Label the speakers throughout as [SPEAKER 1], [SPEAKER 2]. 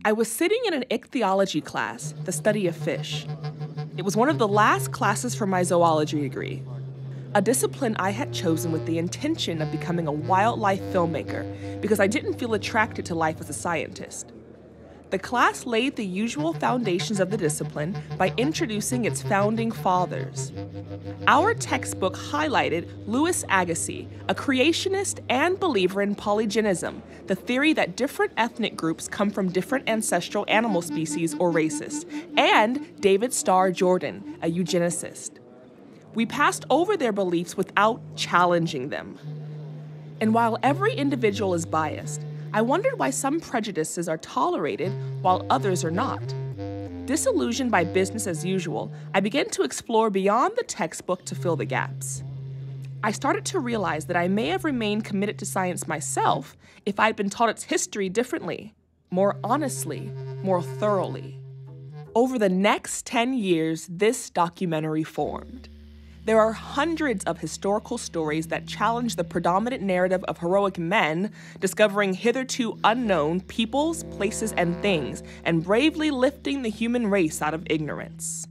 [SPEAKER 1] I was sitting in an ichthyology class, the study of fish. It was one of the last classes for my zoology degree, a discipline I had chosen with the intention of becoming a wildlife filmmaker because I didn't feel attracted to life as a scientist. The class laid the usual foundations of the discipline by introducing its founding fathers. Our textbook highlighted Louis Agassiz, a creationist and believer in polygenism, the theory that different ethnic groups come from different ancestral animal species or races, and David Starr Jordan, a eugenicist. We passed over their beliefs without challenging them. And while every individual is biased, I wondered why some prejudices are tolerated while others are not. Disillusioned by business as usual, I began to explore beyond the textbook to fill the gaps. I started to realize that I may have remained committed to science myself if I'd been taught its history differently, more honestly, more thoroughly. Over the next 10 years, this documentary formed. There are hundreds of historical stories that challenge the predominant narrative of heroic men discovering hitherto unknown peoples, places, and things, and bravely lifting the human race out of ignorance.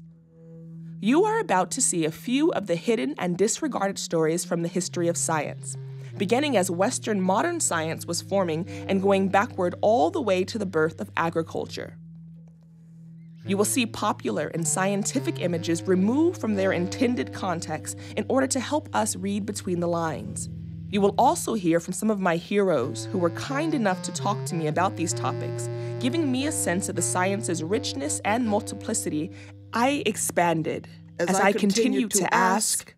[SPEAKER 1] You are about to see a few of the hidden and disregarded stories from the history of science, beginning as Western modern science was forming and going backward all the way to the birth of agriculture. You will see popular and scientific images removed from their intended context in order to help us read between the lines. You will also hear from some of my heroes who were kind enough to talk to me about these topics, giving me a sense of the science's richness and multiplicity. I expanded as I continued to ask,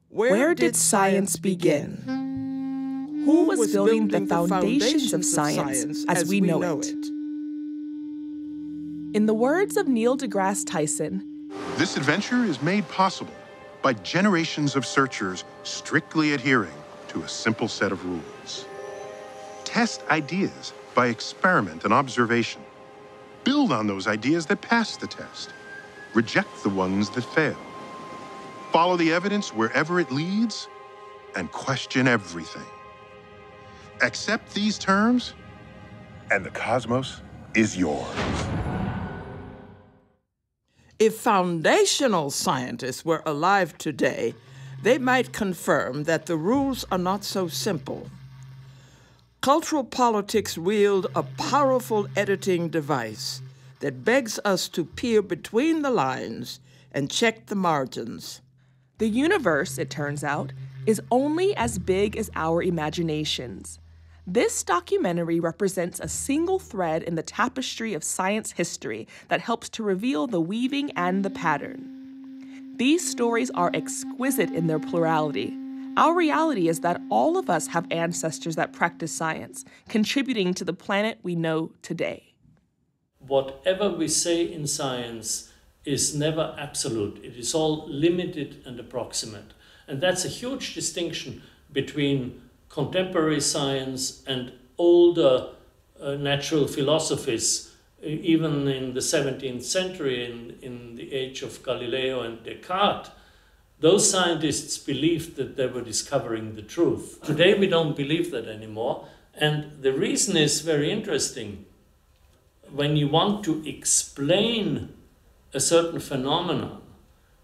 [SPEAKER 1] where did science begin? Who was building the foundations of science as we know it? In the words of Neil deGrasse Tyson,
[SPEAKER 2] this adventure is made possible by generations of searchers strictly adhering to a simple set of rules. Test ideas by experiment and observation. Build on those ideas that pass the test. Reject the ones that fail. Follow the evidence wherever it leads and question everything. Accept these terms, and the cosmos is yours.
[SPEAKER 3] If foundational scientists were alive today, they might confirm that the rules are not so simple. Cultural politics wield a powerful editing device that begs us to peer between the lines and check the margins.
[SPEAKER 1] The universe, it turns out, is only as big as our imaginations. This documentary represents a single thread in the tapestry of science history that helps to reveal the weaving and the pattern. These stories are exquisite in their plurality. Our reality is that all of us have ancestors that practice science, contributing to the planet we know today.
[SPEAKER 4] Whatever we say in science is never absolute. It is all limited and approximate. And that's a huge distinction between contemporary science and older natural philosophies, even in the 17th century, in the age of Galileo and Descartes. Those scientists believed that they were discovering the truth. Today we don't believe that anymore, and the reason is very interesting. When you want to explain a certain phenomenon,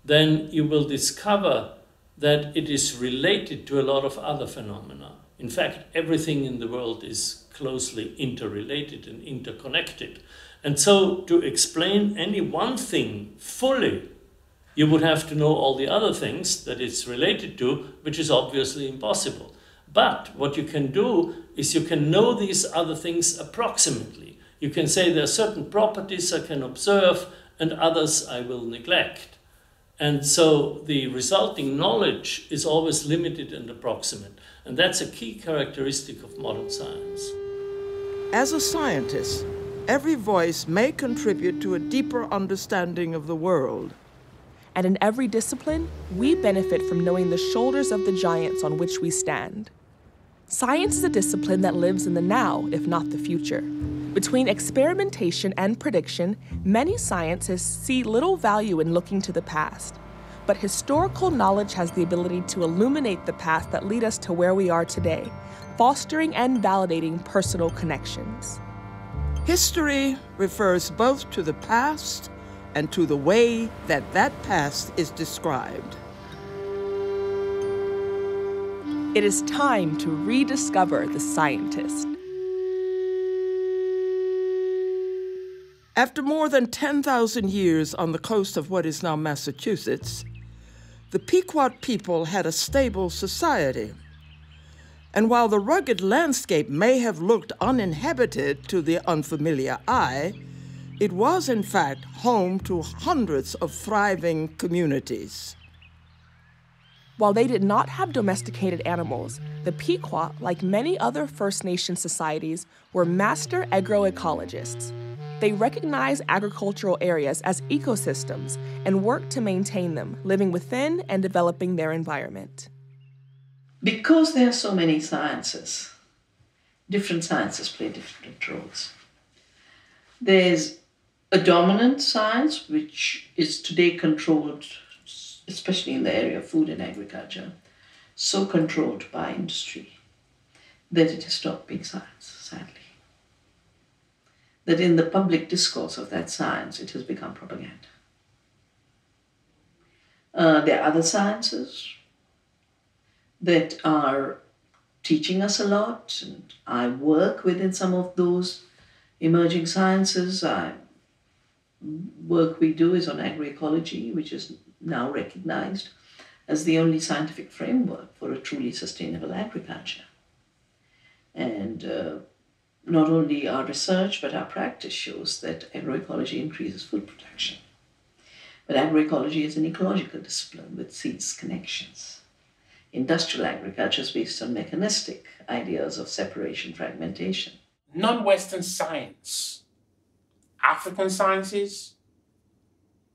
[SPEAKER 4] then you will discover that it is related to a lot of other phenomena. In fact, everything in the world is closely interrelated and interconnected. And so to explain any one thing fully, you would have to know all the other things that it's related to, which is obviously impossible. But what you can do is you can know these other things approximately. You can say there are certain properties I can observe and others I will neglect. And so the resulting knowledge is always limited and approximate. And that's a key characteristic of modern science.
[SPEAKER 3] As a scientist, every voice may contribute to a deeper understanding of the world.
[SPEAKER 1] And in every discipline, we benefit from knowing the shoulders of the giants on which we stand. Science is a discipline that lives in the now, if not the future. Between experimentation and prediction, many scientists see little value in looking to the past. But historical knowledge has the ability to illuminate the paths that lead us to where we are today, fostering and validating personal connections.
[SPEAKER 3] History refers both to the past and to the way that that past is described.
[SPEAKER 1] It is time to rediscover the scientist.
[SPEAKER 3] After more than 10,000 years on the coast of what is now Massachusetts, the Pequot people had a stable society. And while the rugged landscape may have looked uninhabited to the unfamiliar eye, it was in fact home to hundreds of thriving communities.
[SPEAKER 1] While they did not have domesticated animals, the Pequot, like many other First Nation societies, were master agroecologists. They recognized agricultural areas as ecosystems and worked to maintain them, living within and developing their environment.
[SPEAKER 5] Because there are so many sciences, different sciences play different roles. There's a dominant science, which is today controlled, especially in the area of food and agriculture, so controlled by industry that it has stopped being science, sadly. That in the public discourse of that science, it has become propaganda. There are other sciences that are teaching us a lot, and I work within some of those emerging sciences. Work we do is on agroecology, which is now recognized as the only scientific framework for a truly sustainable agriculture. And not only our research, but our practice shows that agroecology increases food production. But agroecology is an ecological discipline with seeds connections. Industrial agriculture is based on mechanistic ideas of separation, fragmentation.
[SPEAKER 6] Non-Western science, African sciences,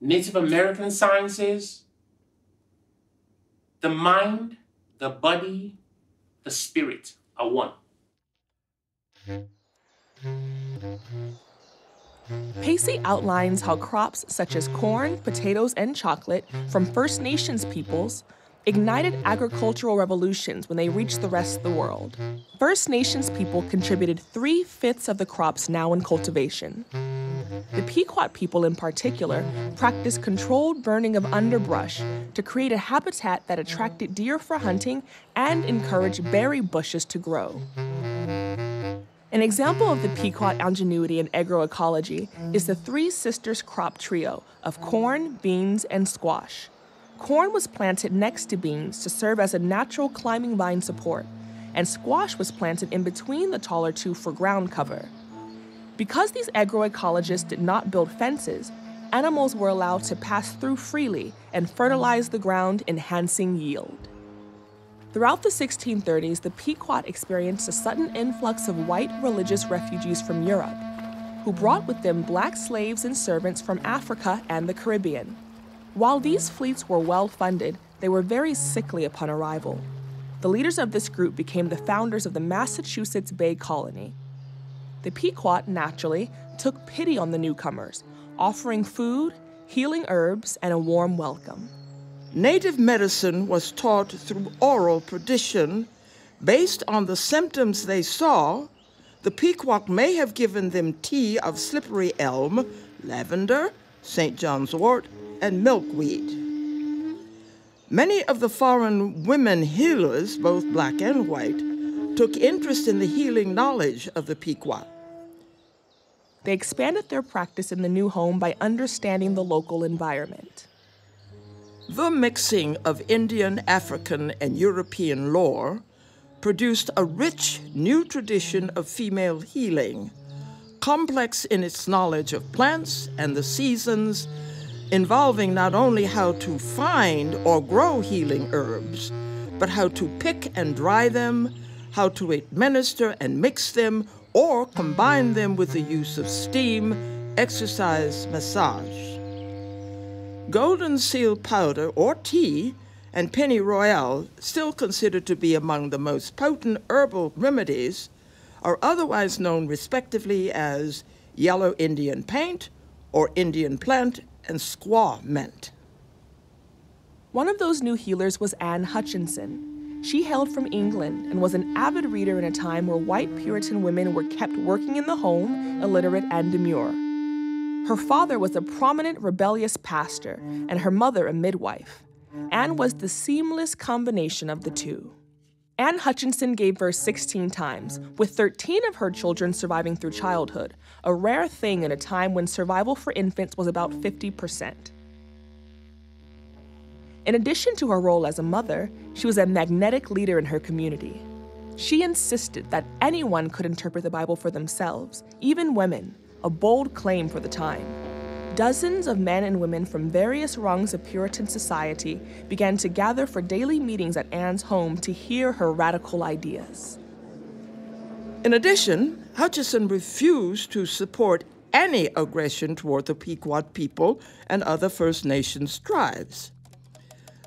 [SPEAKER 6] Native American sciences, the mind, the body, the spirit are one.
[SPEAKER 1] Pacey outlines how crops such as corn, potatoes, and chocolate from First Nations peoples ignited agricultural revolutions when they reached the rest of the world. First Nations people contributed 3/5 of the crops now in cultivation. The Pequot people in particular practiced controlled burning of underbrush to create a habitat that attracted deer for hunting and encouraged berry bushes to grow. An example of the Pequot ingenuity in agroecology is the Three Sisters crop trio of corn, beans, and squash. Corn was planted next to beans to serve as a natural climbing vine support, and squash was planted in between the taller two for ground cover. Because these agroecologists did not build fences, animals were allowed to pass through freely and fertilize the ground, enhancing yield. Throughout the 1630s, the Pequot experienced a sudden influx of white religious refugees from Europe, who brought with them black slaves and servants from Africa and the Caribbean. While these fleets were well-funded, they were very sickly upon arrival. The leaders of this group became the founders of the Massachusetts Bay Colony. The Pequot, naturally, took pity on the newcomers, offering food, healing herbs, and a warm welcome.
[SPEAKER 3] Native medicine was taught through oral tradition. Based on the symptoms they saw, the Pequot may have given them tea of slippery elm, lavender, St. John's wort, and milkweed. Many of the foreign women healers, both black and white, took interest in the healing knowledge of the Pequot.
[SPEAKER 1] They expanded their practice in the new home by understanding the local environment.
[SPEAKER 3] The mixing of Indian, African, and European lore produced a rich new tradition of female healing, complex in its knowledge of plants and the seasons, involving not only how to find or grow healing herbs, but how to pick and dry them, how to administer and mix them, or combine them with the use of steam, exercise, massage. Golden seal powder or tea and pennyroyal, still considered to be among the most potent herbal remedies, are otherwise known respectively as yellow Indian paint or Indian plant and squaw mint.
[SPEAKER 1] One of those new healers was Anne Hutchinson. She hailed from England and was an avid reader in a time where white Puritan women were kept working in the home, illiterate and demure. Her father was a prominent rebellious pastor and her mother a midwife. Anne was the seamless combination of the two. Anne Hutchinson gave birth 16 times, with 13 of her children surviving through childhood, a rare thing in a time when survival for infants was about 50%. In addition to her role as a mother, she was a magnetic leader in her community. She insisted that anyone could interpret the Bible for themselves, even women, a bold claim for the time. Dozens of men and women from various rungs of Puritan society began to gather for daily meetings at Anne's home to hear her radical ideas.
[SPEAKER 3] In addition, Hutchinson refused to support any aggression toward the Pequot people and other First Nations tribes.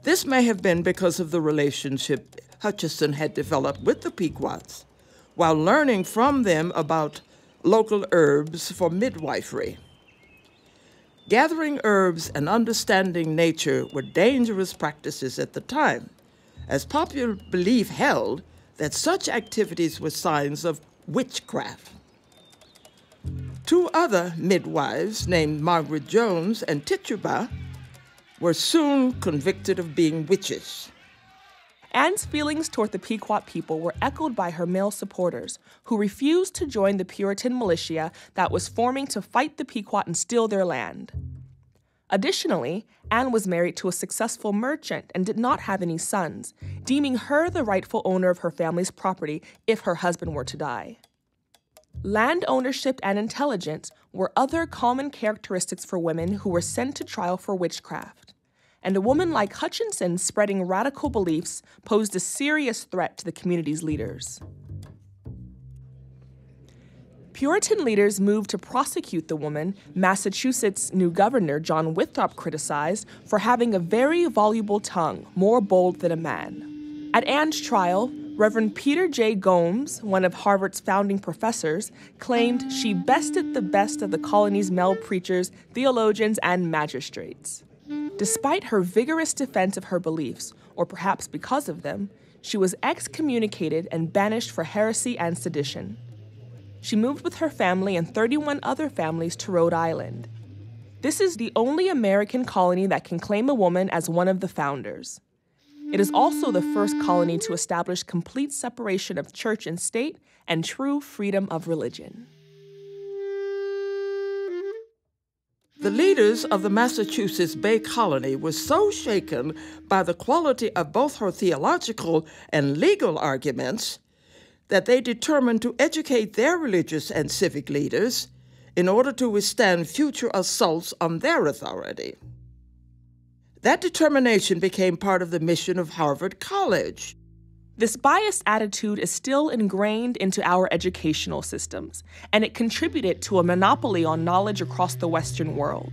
[SPEAKER 3] This may have been because of the relationship Hutchinson had developed with the Pequots, while learning from them about local herbs for midwifery. Gathering herbs and understanding nature were dangerous practices at the time, as popular belief held that such activities were signs of witchcraft. Two other midwives, named Margaret Jones and Tituba, were soon convicted of being witches.
[SPEAKER 1] Anne's feelings toward the Pequot people were echoed by her male supporters, who refused to join the Puritan militia that was forming to fight the Pequot and steal their land. Additionally, Anne was married to a successful merchant and did not have any sons, deeming her the rightful owner of her family's property if her husband were to die. Land ownership and intelligence were other common characteristics for women who were sent to trial for witchcraft. And a woman like Hutchinson spreading radical beliefs posed a serious threat to the community's leaders. Puritan leaders moved to prosecute the woman Massachusetts' new governor, John Winthrop, criticized for having a very voluble tongue, more bold than a man. At Anne's trial, Reverend Peter J. Gomes, one of Harvard's founding professors, claimed she bested the best of the colony's male preachers, theologians, and magistrates. Despite her vigorous defense of her beliefs, or perhaps because of them, she was excommunicated and banished for heresy and sedition. She moved with her family and 31 other families to Rhode Island. This is the only American colony that can claim a woman as one of the founders. It is also the first colony to establish complete separation of church and state and true freedom of religion.
[SPEAKER 3] The leaders of the Massachusetts Bay Colony were so shaken by the quality of both her theological and legal arguments that they determined to educate their religious and civic leaders in order to withstand future assaults on their authority. That determination became part of the mission of Harvard College.
[SPEAKER 1] This biased attitude is still ingrained into our educational systems, and it contributed to a monopoly on knowledge across the Western world.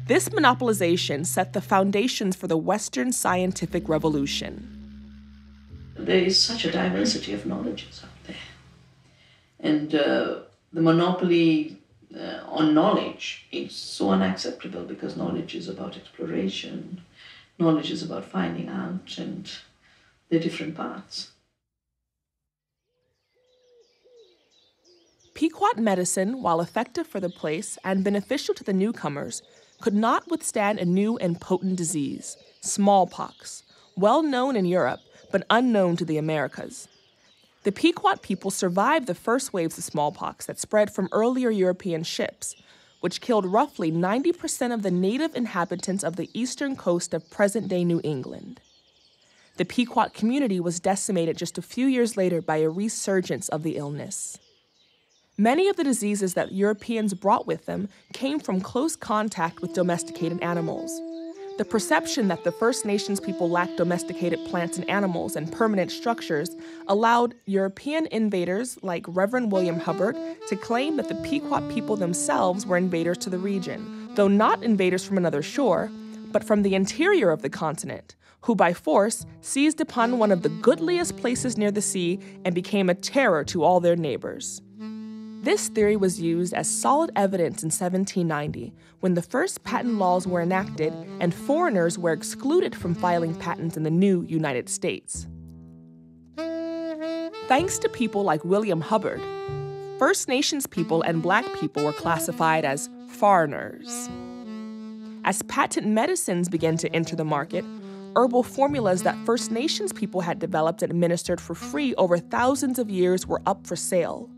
[SPEAKER 1] This monopolization set the foundations for the Western scientific revolution.
[SPEAKER 5] There is such a diversity of knowledges out there. And the monopoly on knowledge is so unacceptable because knowledge is about exploration, knowledge is about finding out, and the different paths.
[SPEAKER 1] Pequot medicine, while effective for the place and beneficial to the newcomers, could not withstand a new and potent disease, smallpox, well known in Europe but unknown to the Americas. The Pequot people survived the first waves of smallpox that spread from earlier European ships, which killed roughly 90% of the native inhabitants of the eastern coast of present-day New England. The Pequot community was decimated just a few years later by a resurgence of the illness. Many of the diseases that Europeans brought with them came from close contact with domesticated animals. The perception that the First Nations people lacked domesticated plants and animals and permanent structures allowed European invaders like Reverend William Hubbard to claim that the Pequot people themselves were invaders to the region, though not invaders from another shore, but from the interior of the continent, who by force seized upon one of the goodliest places near the sea and became a terror to all their neighbors. This theory was used as solid evidence in 1790, when the first patent laws were enacted and foreigners were excluded from filing patents in the new United States. Thanks to people like William Hubbard, First Nations people and Black people were classified as foreigners. As patent medicines began to enter the market, herbal formulas that First Nations people had developed and administered for free over thousands of years were up for sale.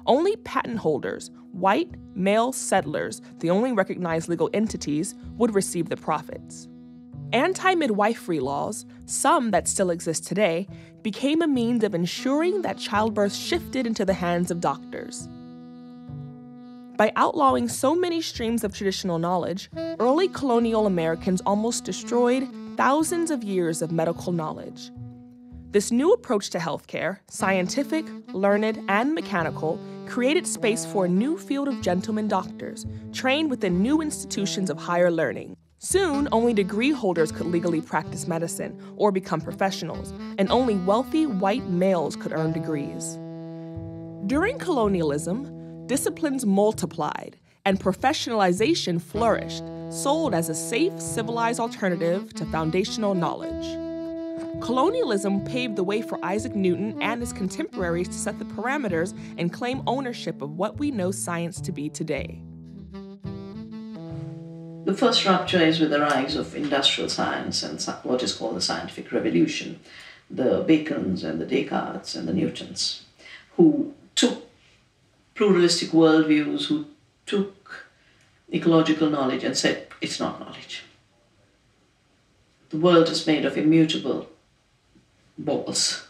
[SPEAKER 1] Only patent holders, white, male settlers, the only recognized legal entities, would receive the profits. Anti-midwifery laws, some that still exist today, became a means of ensuring that childbirth shifted into the hands of doctors. By outlawing so many streams of traditional knowledge, early colonial Americans almost destroyed thousands of years of medical knowledge. This new approach to healthcare, scientific, learned, and mechanical, created space for a new field of gentlemen doctors, trained within new institutions of higher learning. Soon, only degree holders could legally practice medicine or become professionals, and only wealthy white males could earn degrees. During colonialism, disciplines multiplied and professionalization flourished, sold as a safe, civilized alternative to foundational knowledge. Colonialism paved the way for Isaac Newton and his contemporaries to set the parameters and claim ownership of what we know science to be today.
[SPEAKER 5] The first rupture is with the rise of industrial science and what is called the scientific revolution, the Bacons and the Descartes and the Newtons, who took pluralistic worldviews, who took ecological knowledge and said, it's not knowledge. The world is made of immutable balls,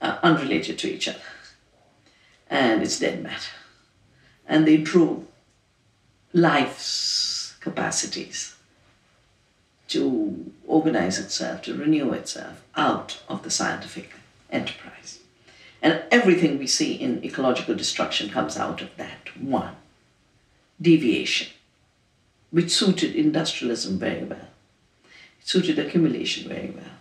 [SPEAKER 5] unrelated to each other, and it's dead matter. And they drew life's capacities to organize itself, to renew itself out of the scientific enterprise. And everything we see in ecological destruction comes out of that one deviation, which suited industrialism very well. It suited accumulation very well,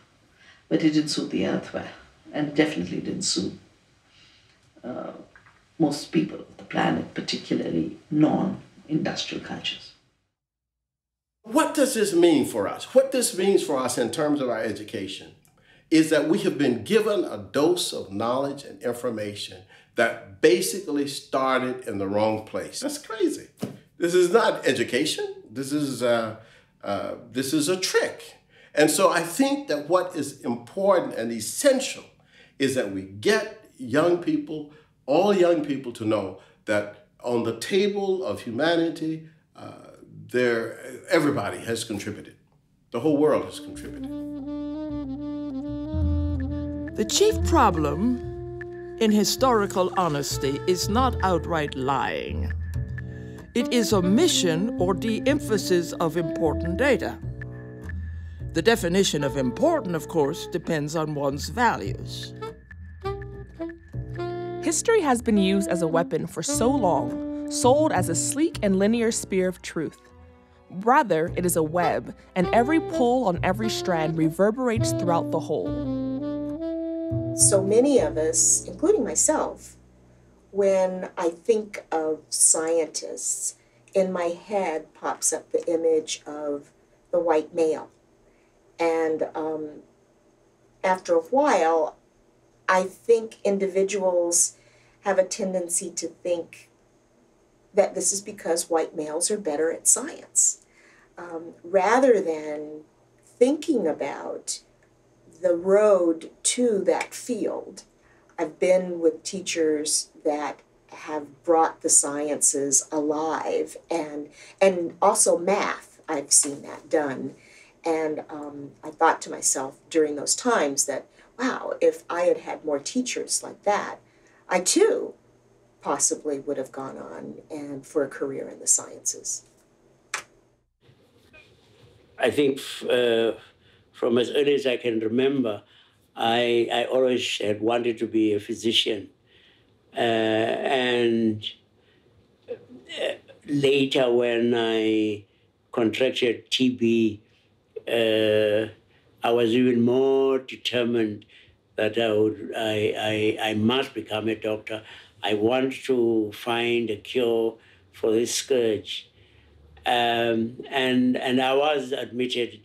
[SPEAKER 5] but it didn't suit the earth well, and definitely didn't suit most people of the planet, particularly non-industrial cultures.
[SPEAKER 7] What does this mean for us? What this means for us in terms of our education is that we have been given a dose of knowledge and information that basically started in the wrong place. That's crazy. This is not education. This is a trick. And so I think that what is important and essential is that we get young people, all young people, to know that on the table of humanity, everybody has contributed. The whole world has contributed.
[SPEAKER 3] The chief problem in historical honesty is not outright lying. It is omission or de-emphasis of important data. The definition of important, of course, depends on one's values.
[SPEAKER 1] History has been used as a weapon for so long, sold as a sleek and linear spear of truth. Rather, it is a web, and every pull on every strand reverberates throughout the whole.
[SPEAKER 8] So many of us, including myself, when I think of scientists, in my head pops up the image of the white male. And after a while, I think individuals have a tendency to think that this is because white males are better at science, rather than thinking about the road to that field. I've been with teachers that have brought the sciences alive, and also math. I've seen that done. And I thought to myself during those times that, wow, if I had had more teachers like that, I too possibly would have gone on and for a career in the sciences.
[SPEAKER 9] I think from as early as I can remember, I always had wanted to be a physician. And later when I contracted TB, I was even more determined that I must become a doctor. I want to find a cure for this scourge. And I was admitted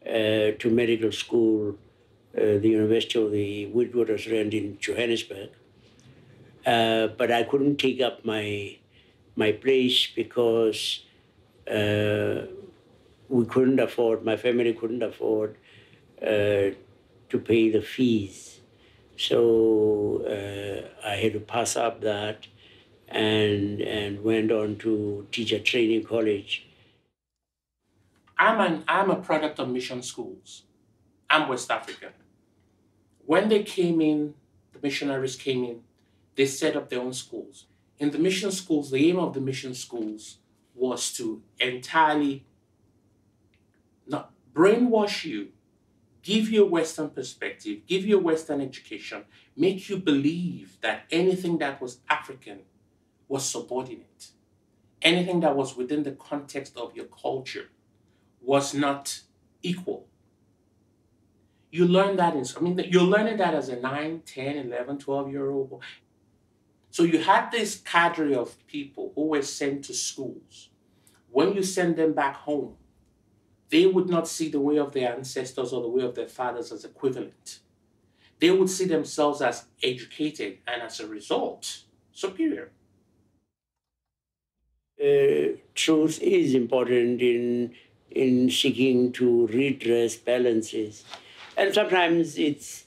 [SPEAKER 9] to medical school the University of the Witwatersrand in Johannesburg. But I couldn't take up my place because we couldn't afford, my family couldn't afford to pay the fees. So I had to pass up that and went on to teacher training college.
[SPEAKER 6] I'm a product of mission schools. I'm West African. When they came in, the missionaries came in, they set up their own schools. In the mission schools, the aim of the mission schools was to entirely not brainwash you, give you a Western perspective, give you a Western education, make you believe that anything that was African was subordinate. Anything that was within the context of your culture was not equal. You learn that you're learning that as a 9, 10, 11, 12-year-old. So you had this cadre of people who were sent to schools. When you send them back home, they would not see the way of their ancestors or the way of their fathers as equivalent. They would see themselves as educated and as a result, superior.
[SPEAKER 9] Truth is important in seeking to redress balances. And sometimes it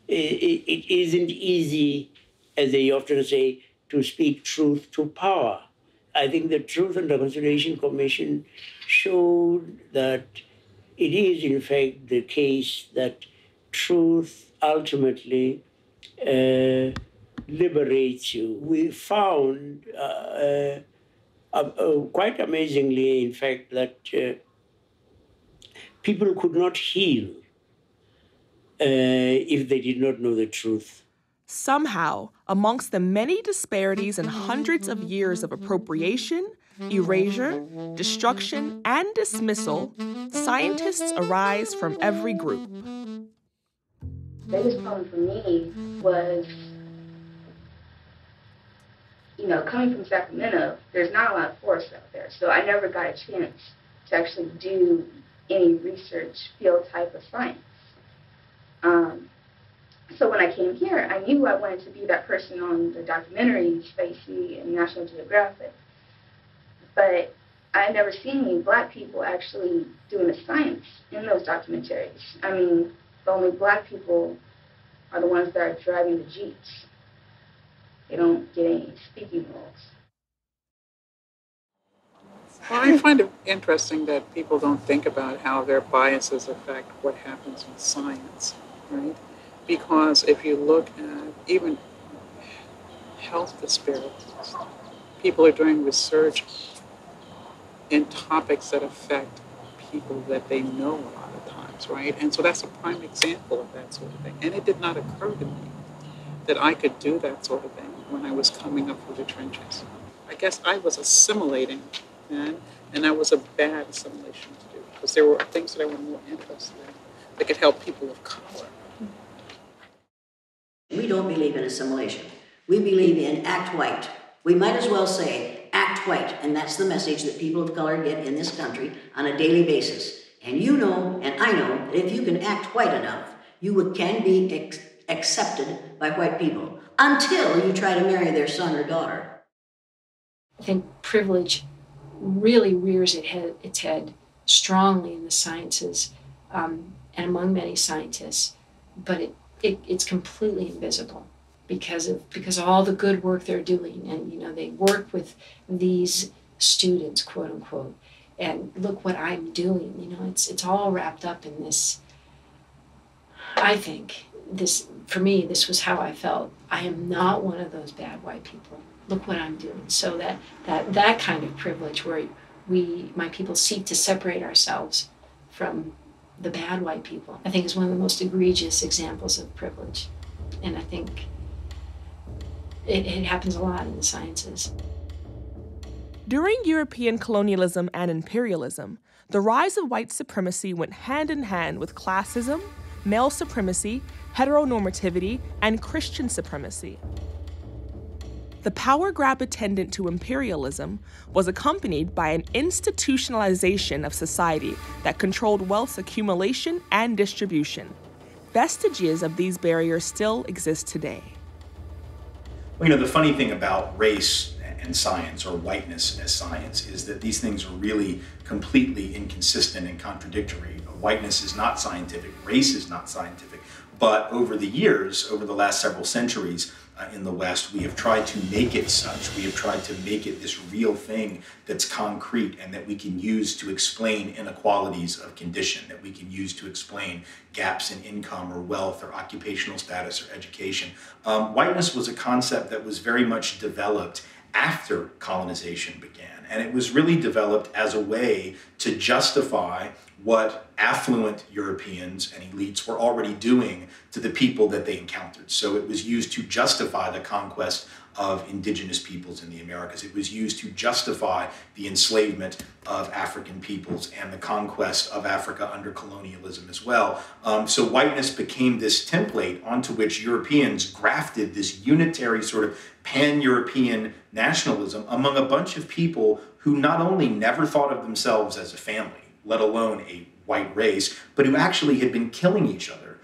[SPEAKER 9] isn't easy, as they often say, to speak truth to power. I think the Truth and Reconciliation Commission showed that it is, in fact, the case that truth ultimately liberates you. We found, quite amazingly, in fact, that people could not heal if they did not know the truth.
[SPEAKER 1] Somehow, amongst the many disparities and hundreds of years of appropriation, erasure, destruction, and dismissal, scientists arise from every group.
[SPEAKER 10] The biggest problem for me was, coming from Sacramento, there's not a lot of forests out there, so I never got a chance to actually do any research field type of science. So when I came here, I knew I wanted to be that person on the documentaries Spacey and National Geographic. But I had never seen any black people actually doing the science in those documentaries. I mean, the only black people are the ones that are driving the Jeeps. They don't get any speaking roles.
[SPEAKER 11] Well, I find it interesting that people don't think about how their biases affect what happens in science, right? Because if you look at even health disparities, people are doing research in topics that affect people that they know a lot of times, right? And so that's a prime example of that sort of thing. And it did not occur to me that I could do that sort of thing when I was coming up through the trenches. I guess I was assimilating then, and that was a bad assimilation to do because there were things that I was more interested in that could help people of color.
[SPEAKER 12] We don't believe in assimilation. We believe in act white. We might as well say act white, and that's the message that people of color get in this country on a daily basis. And you know, and I know, that if you can act white enough, you can be accepted by white people until you try to marry their son or daughter.
[SPEAKER 13] I think privilege really rears its head strongly in the sciences and among many scientists, but it's completely invisible because of all the good work they're doing. And, they work with these students, quote unquote, and look what I'm doing. It's all wrapped up in this. I think for me, this was how I felt. I am not one of those bad white people. Look what I'm doing. So that kind of privilege where my people seek to separate ourselves from the bad white people, I think is one of the most egregious examples of privilege. And I think it happens a lot in the sciences.
[SPEAKER 1] During European colonialism and imperialism, the rise of white supremacy went hand in hand with classism, male supremacy, heteronormativity, and Christian supremacy. The power grab attendant to imperialism was accompanied by an institutionalization of society that controlled wealth's accumulation and distribution. vestiges of these barriers still exist today.
[SPEAKER 14] Well, the funny thing about race and science, or whiteness as science, is that these things are really completely inconsistent and contradictory. Whiteness is not scientific, race is not scientific, but over the years, over the last several centuries in the West, we have tried to make it such. We have tried to make it this real thing that's concrete and that we can use to explain inequalities of condition, that we can use to explain gaps in income or wealth or occupational status or education. Whiteness was a concept that was very much developed after colonization began, and it was really developed as a way to justify what affluent Europeans and elites were already doing to the people that they encountered. So it was used to justify the conquest of indigenous peoples in the Americas. It was used to justify the enslavement of African peoples and the conquest of Africa under colonialism as well. So whiteness became this template onto which Europeans grafted this unitary sort of pan-European nationalism among a bunch of people who not only never thought of themselves as a family, let alone a white race, but who actually had been killing each other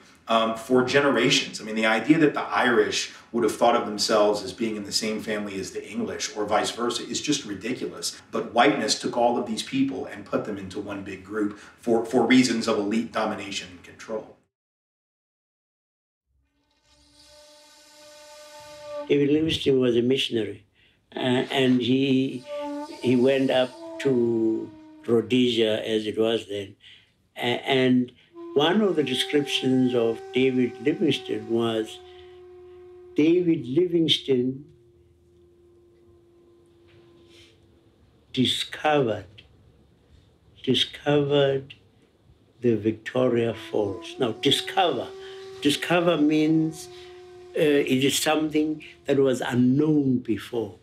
[SPEAKER 14] for generations. I mean, the idea that the Irish would have thought of themselves as being in the same family as the English or vice versa is just ridiculous. But whiteness took all of these people and put them into one big group for reasons of elite domination and control.
[SPEAKER 9] David Livingstone was a missionary, and he went up to Rhodesia, as it was then, and one of the descriptions of David Livingstone was David Livingstone discovered the Victoria Falls. Now, discover means it is something that was unknown before.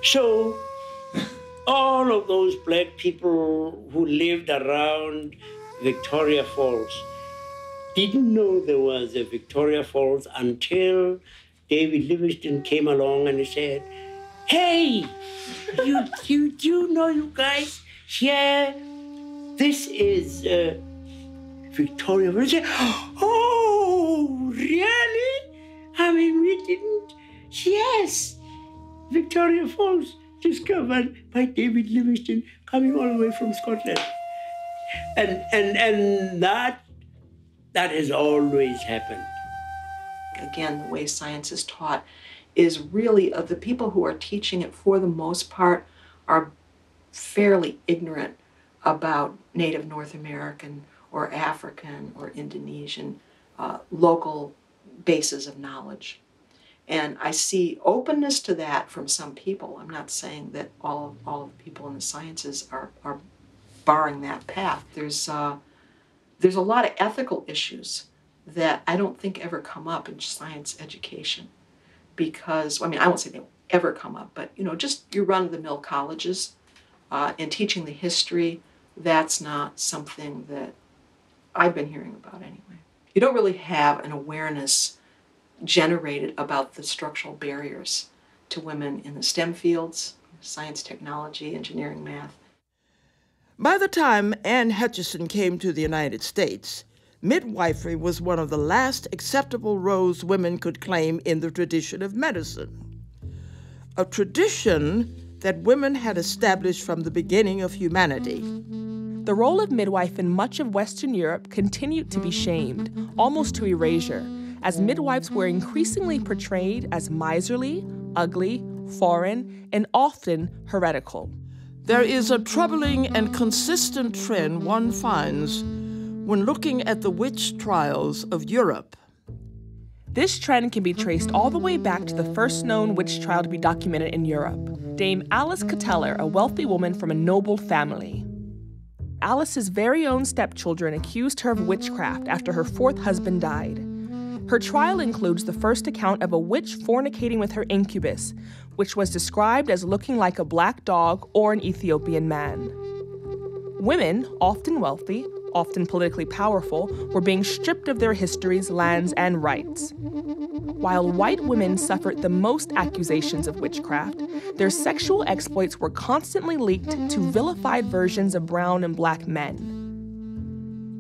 [SPEAKER 9] So, all of those black people who lived around Victoria Falls didn't know there was a Victoria Falls until David Livingstone came along and he said, "Hey, you know, you guys, yeah, this is Victoria Falls." "Oh, really? I mean, we didn't." "Yes, Victoria Falls, discovered by David Livingstone, coming all the way from Scotland." And that has always happened.
[SPEAKER 15] Again, the way science is taught is really, of the people who are teaching it, for the most part, are fairly ignorant about Native North American or African or Indonesian local bases of knowledge. And I see openness to that from some people. I'm not saying that all of the people in the sciences are barring that path. There's a lot of ethical issues that I don't think ever come up in science education, because, I mean, I won't say they ever come up, but just your run-of-the-mill colleges and teaching the history, that's not something that I've been hearing about anyway. You don't really have an awareness generated about the structural barriers to women in the STEM fields, science, technology, engineering, math.
[SPEAKER 3] By the time Anne Hutchinson came to the United States, midwifery was one of the last acceptable roles women could claim in the tradition of medicine. A tradition that women had established from the beginning of humanity.
[SPEAKER 1] The role of midwife in much of Western Europe continued to be shamed, almost to erasure, as midwives were increasingly portrayed as miserly, ugly, foreign, and often heretical.
[SPEAKER 3] There is a troubling and consistent trend one finds when looking at the witch trials of Europe.
[SPEAKER 1] This trend can be traced all the way back to the first known witch trial to be documented in Europe. Dame Alice Cateller, a wealthy woman from a noble family. Alice's very own stepchildren accused her of witchcraft after her fourth husband died. Her trial includes the first account of a witch fornicating with her incubus, which was described as looking like a black dog or an Ethiopian man. Women, often wealthy, often politically powerful, were being stripped of their histories, lands, and rights. While white women suffered the most accusations of witchcraft, their sexual exploits were constantly leaked to vilified versions of brown and black men.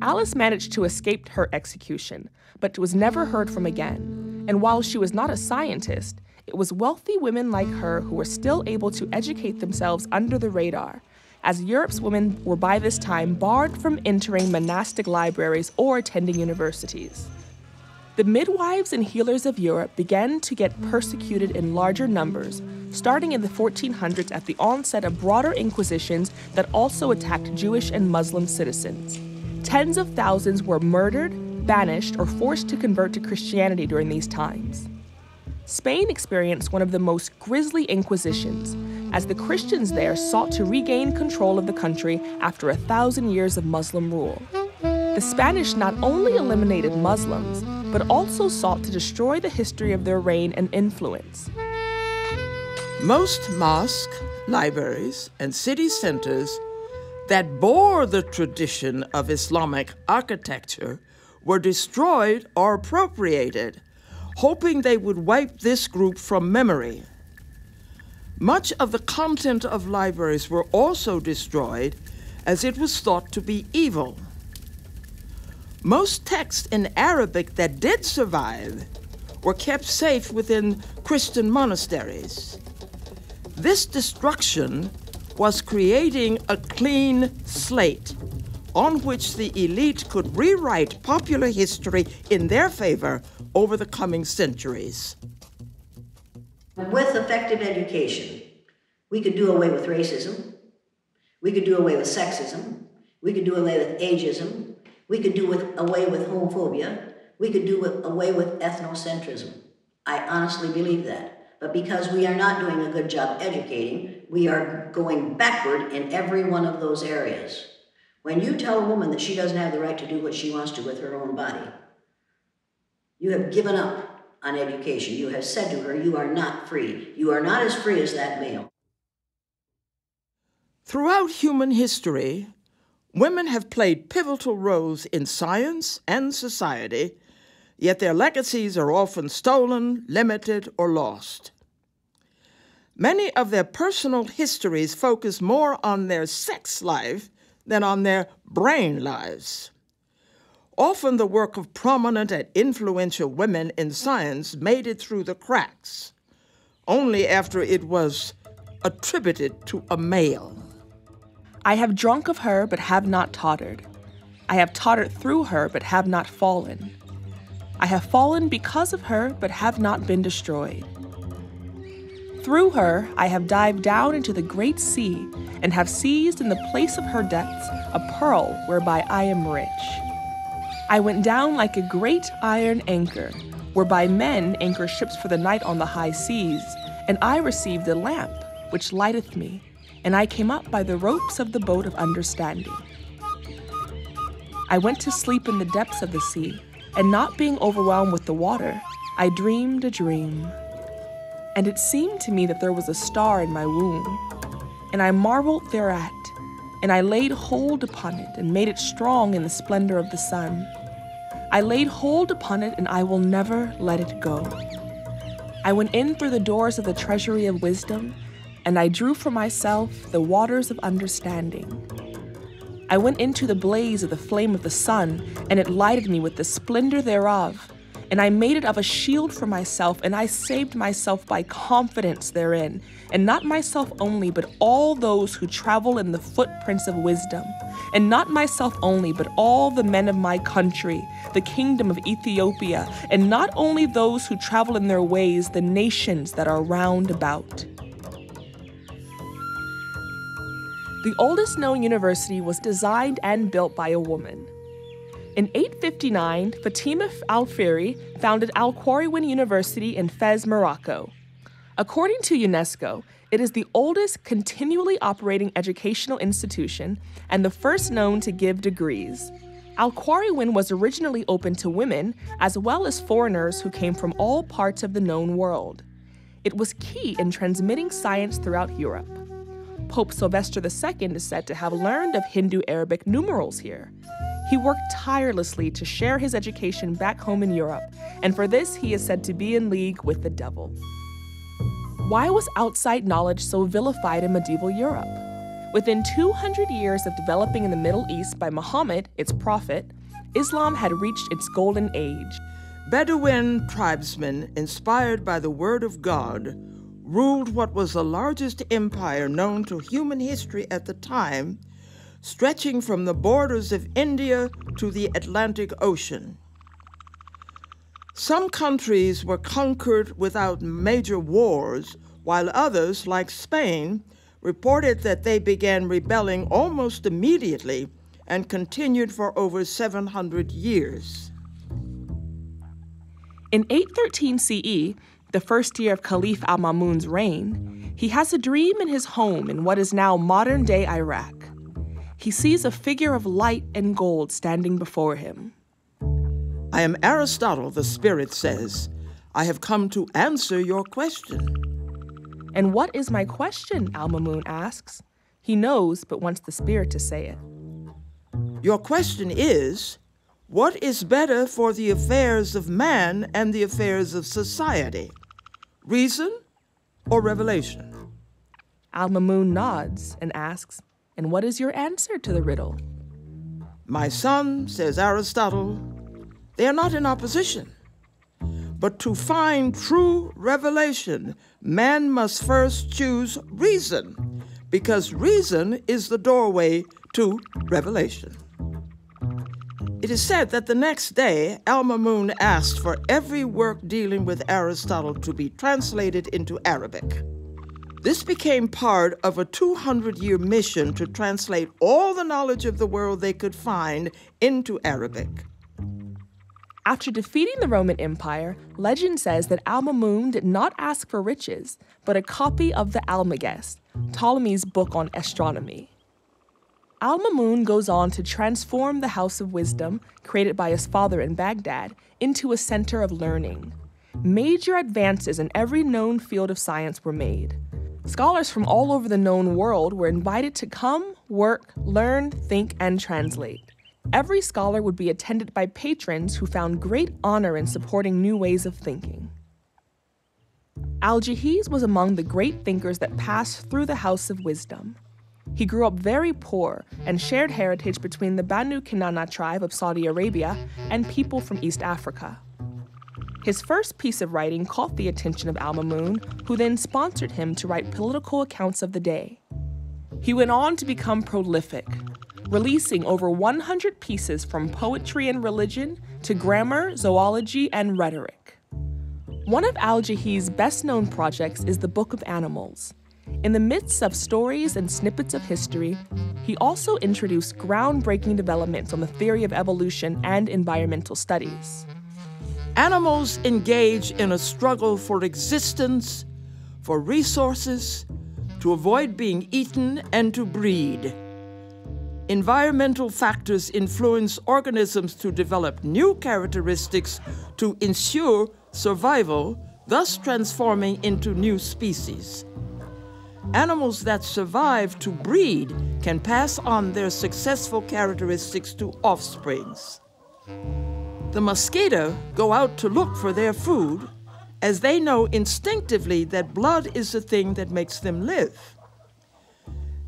[SPEAKER 1] Alice managed to escape her execution, but was never heard from again. And while she was not a scientist, it was wealthy women like her who were still able to educate themselves under the radar, as Europe's women were by this time barred from entering monastic libraries or attending universities. The midwives and healers of Europe began to get persecuted in larger numbers, starting in the 1400s at the onset of broader inquisitions that also attacked Jewish and Muslim citizens. Tens of thousands were murdered, banished, or forced to convert to Christianity during these times. Spain experienced one of the most grisly inquisitions, as the Christians there sought to regain control of the country after 1,000 years of Muslim rule. The Spanish not only eliminated Muslims, but also sought to destroy the history of their reign and influence.
[SPEAKER 3] Most mosques, libraries, and city centers that bore the tradition of Islamic architecture were destroyed or appropriated, hoping they would wipe this group from memory. Much of the content of libraries were also destroyed, as it was thought to be evil. Most texts in Arabic that did survive were kept safe within Christian monasteries. This destruction was creating a clean slate on which the elite could rewrite popular history in their favor over the coming centuries.
[SPEAKER 12] With effective education, we could do away with racism, we could do away with sexism, we could do away with ageism, we could do away with homophobia, we could do away with ethnocentrism. I honestly believe that. But because we are not doing a good job educating, we are going backward in every one of those areas. When you tell a woman that she doesn't have the right to do what she wants to with her own body, you have given up on education. You have said to her, you are not free. You are not as free as that male.
[SPEAKER 3] Throughout human history, women have played pivotal roles in science and society, yet their legacies are often stolen, limited, or lost. Many of their personal histories focus more on their sex life than on their brain lives. Often the work of prominent and influential women in science made it through the cracks, only after it was attributed to a male.
[SPEAKER 1] I have drunk of her, but have not tottered. I have tottered through her, but have not fallen. I have fallen because of her, but have not been destroyed. Through her, I have dived down into the great sea and have seized in the place of her depths a pearl whereby I am rich. I went down like a great iron anchor, whereby men anchor ships for the night on the high seas, and I received a lamp which lighteth me, and I came up by the ropes of the boat of understanding. I went to sleep in the depths of the sea, and not being overwhelmed with the water, I dreamed a dream. And it seemed to me that there was a star in my womb, and I marveled thereat, and I laid hold upon it and made it strong in the splendor of the sun. I laid hold upon it, and I will never let it go. I went in through the doors of the treasury of wisdom, and I drew for myself the waters of understanding. I went into the blaze of the flame of the sun, and it lighted me with the splendor thereof. And I made it of a shield for myself, and I saved myself by confidence therein, and not myself only, but all those who travel in the footprints of wisdom, and not myself only, but all the men of my country, the kingdom of Ethiopia, and not only those who travel in their ways, the nations that are round about. The oldest known university was designed and built by a woman. In 859, Fatima al-Fihri founded Al-Qarawiyyin University in Fez, Morocco. According to UNESCO, it is the oldest continually operating educational institution and the first known to give degrees. Al-Qarawiyyin was originally open to women as well as foreigners who came from all parts of the known world. It was key in transmitting science throughout Europe. Pope Sylvester II is said to have learned of Hindu-Arabic numerals here. He worked tirelessly to share his education back home in Europe, and for this he is said to be in league with the devil. Why was outside knowledge so vilified in medieval Europe? Within 200 years of developing in the Middle East by Muhammad, its prophet, Islam had reached its golden age.
[SPEAKER 3] Bedouin tribesmen, inspired by the word of God, ruled what was the largest empire known to human history at the time, stretching from the borders of India to the Atlantic Ocean. Some countries were conquered without major wars, while others, like Spain, reported that they began rebelling almost immediately and continued for over 700 years.
[SPEAKER 1] In 813 CE, the first year of Caliph al-Ma'mun's reign, he has a dream in his home in what is now modern-day Iraq. He sees a figure of light and gold standing before him.
[SPEAKER 3] I am Aristotle, the spirit says. I have come to answer your question.
[SPEAKER 1] And what is my question? Al-Ma'mun asks. He knows, but wants the spirit to say it.
[SPEAKER 3] Your question is, what is better for the affairs of man and the affairs of society? Reason or revelation?
[SPEAKER 1] Al-Ma'mun nods and asks, and what is your answer to the riddle?
[SPEAKER 3] My son, says Aristotle, they are not in opposition. But to find true revelation, man must first choose reason, because reason is the doorway to revelation. It is said that the next day, Al-Ma'mun asked for every work dealing with Aristotle to be translated into Arabic. This became part of a 200-year mission to translate all the knowledge of the world they could find into Arabic.
[SPEAKER 1] After defeating the Roman Empire, legend says that Al-Ma'mun did not ask for riches, but a copy of the Almagest, Ptolemy's book on astronomy. Al-Ma'mun goes on to transform the House of Wisdom, created by his father in Baghdad, into a center of learning. Major advances in every known field of science were made. Scholars from all over the known world were invited to come, work, learn, think, and translate. Every scholar would be attended by patrons who found great honor in supporting new ways of thinking. Al-Jahiz was among the great thinkers that passed through the House of Wisdom. He grew up very poor and shared heritage between the Banu Kinana tribe of Saudi Arabia and people from East Africa. His first piece of writing caught the attention of Al-Ma'mun, who then sponsored him to write political accounts of the day. He went on to become prolific, releasing over 100 pieces from poetry and religion to grammar, zoology, and rhetoric. One of Al-Jahiz's best-known projects is the Book of Animals. In the midst of stories and snippets of history, he also introduced groundbreaking developments on the theory of evolution and environmental studies.
[SPEAKER 3] Animals engage in a struggle for existence, for resources, to avoid being eaten, and to breed. Environmental factors influence organisms to develop new characteristics to ensure survival, thus transforming into new species. Animals that survive to breed can pass on their successful characteristics to offsprings. The mosquito go out to look for their food, as they know instinctively that blood is the thing that makes them live.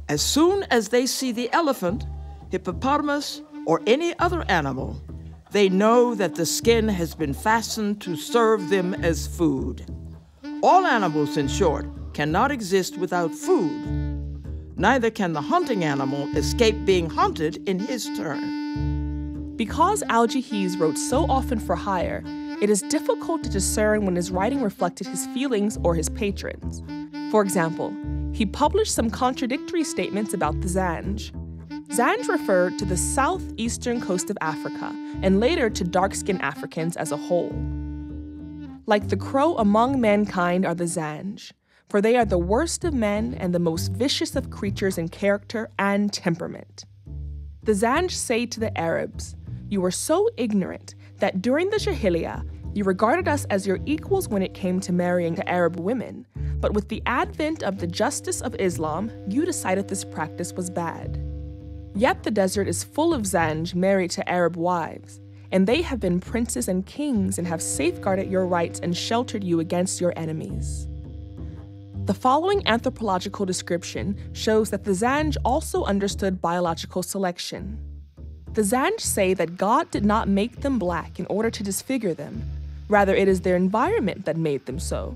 [SPEAKER 3] As soon as they see the elephant, hippopotamus, or any other animal, they know that the skin has been fastened to serve them as food. All animals, in short, cannot exist without food. Neither can the hunting animal escape being hunted in his turn.
[SPEAKER 1] Because Al-Jahiz wrote so often for hire, it is difficult to discern when his writing reflected his feelings or his patrons. For example, he published some contradictory statements about the Zanj. Zanj referred to the southeastern coast of Africa, and later to dark-skinned Africans as a whole. Like the crow among mankind are the Zanj, for they are the worst of men and the most vicious of creatures in character and temperament. The Zanj say to the Arabs, "You were so ignorant that during the Jahiliyyah, you regarded us as your equals when it came to marrying Arab women, but with the advent of the justice of Islam, you decided this practice was bad. Yet the desert is full of Zanj married to Arab wives, and they have been princes and kings and have safeguarded your rights and sheltered you against your enemies." The following anthropological description shows that the Zanj also understood biological selection. The Zanj say that God did not make them black in order to disfigure them. Rather, it is their environment that made them so.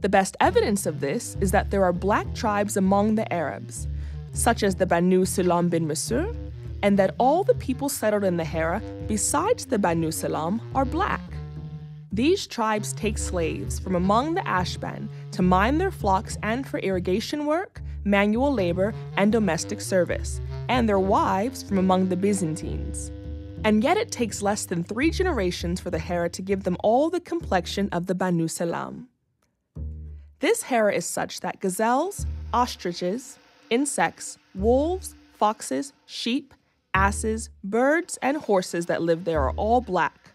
[SPEAKER 1] The best evidence of this is that there are black tribes among the Arabs, such as the Banu Salam bin Masur, and that all the people settled in the Hara, besides the Banu Salam, are black. These tribes take slaves from among the Ashban to mine their flocks and for irrigation work, manual labor, and domestic service, and their wives from among the Byzantines. And yet it takes less than 3 generations for the Hara to give them all the complexion of the Banu Salam. This Hara is such that gazelles, ostriches, insects, wolves, foxes, sheep, asses, birds, and horses that live there are all black.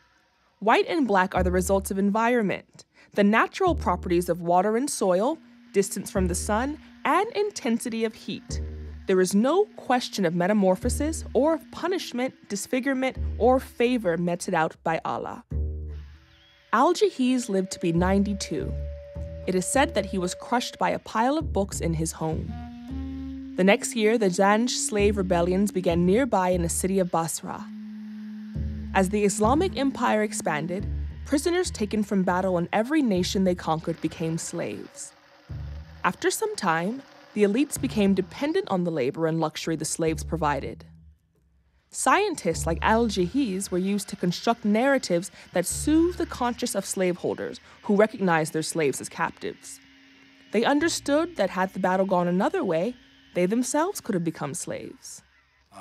[SPEAKER 1] White and black are the results of environment, the natural properties of water and soil, distance from the sun, and intensity of heat. There is no question of metamorphosis or of punishment, disfigurement, or favor meted out by Allah. Al-Jahiz lived to be 92. It is said that he was crushed by a pile of books in his home. The next year, the Zanj slave rebellions began nearby in the city of Basra. As the Islamic Empire expanded, prisoners taken from battle in every nation they conquered became slaves. After some time, the elites became dependent on the labor and luxury the slaves provided. Scientists like Al-Jahiz were used to construct narratives that soothe the conscience of slaveholders who recognized their slaves as captives. They understood that had the battle gone another way, they themselves could have become slaves.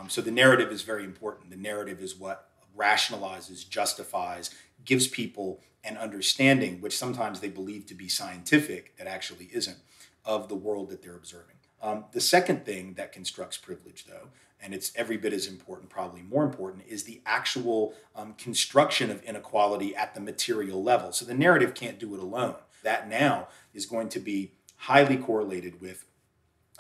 [SPEAKER 14] So the narrative is very important. The narrative is what rationalizes, justifies, gives people an understanding, which sometimes they believe to be scientific, that actually isn't, of the world that they're observing. The second thing that constructs privilege, though, and it's every bit as important, probably more important, is the actual construction of inequality at the material level. So the narrative can't do it alone. That now is going to be highly correlated with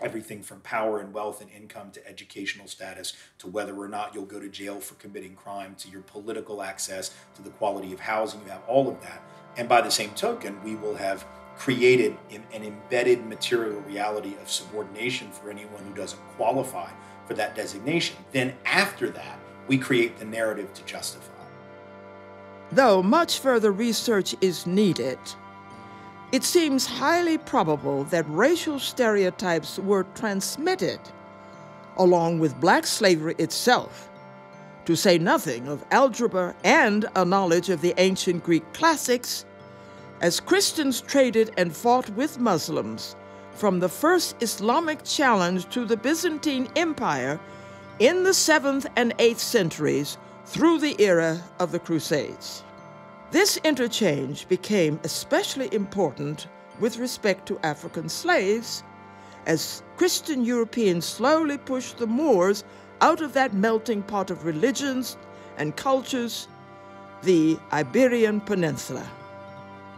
[SPEAKER 14] everything from power and wealth and income to educational status to whether or not you'll go to jail for committing crime to your political access to the quality of housing. You have all of that. And by the same token, we will have created an embedded material reality of subordination for anyone who doesn't qualify for that designation. Then after that, we create the narrative to justify.
[SPEAKER 3] Though much further research is needed, it seems highly probable that racial stereotypes were transmitted along with black slavery itself, to say nothing of algebra and a knowledge of the ancient Greek classics, as Christians traded and fought with Muslims from the first Islamic challenge to the Byzantine Empire in the 7th and 8th centuries through the era of the Crusades. This interchange became especially important with respect to African slaves as Christian Europeans slowly pushed the Moors out of that melting pot of religions and cultures, the Iberian Peninsula.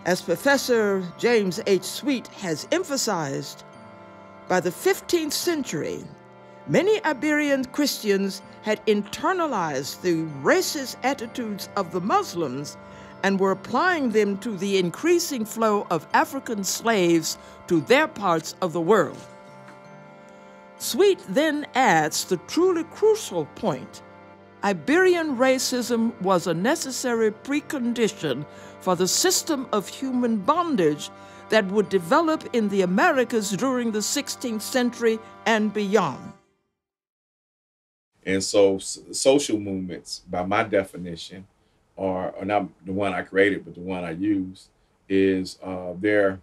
[SPEAKER 3] As Professor James H. Sweet has emphasized, by the 15th century, many Iberian Christians had internalized the racist attitudes of the Muslims and were applying them to the increasing flow of African slaves to their parts of the world. Sweet then adds the truly crucial point: Iberian racism was a necessary precondition for the system of human bondage that would develop in the Americas during the 16th century and beyond.
[SPEAKER 16] And so social movements, by my definition, or not the one I created, but the one I use, is they're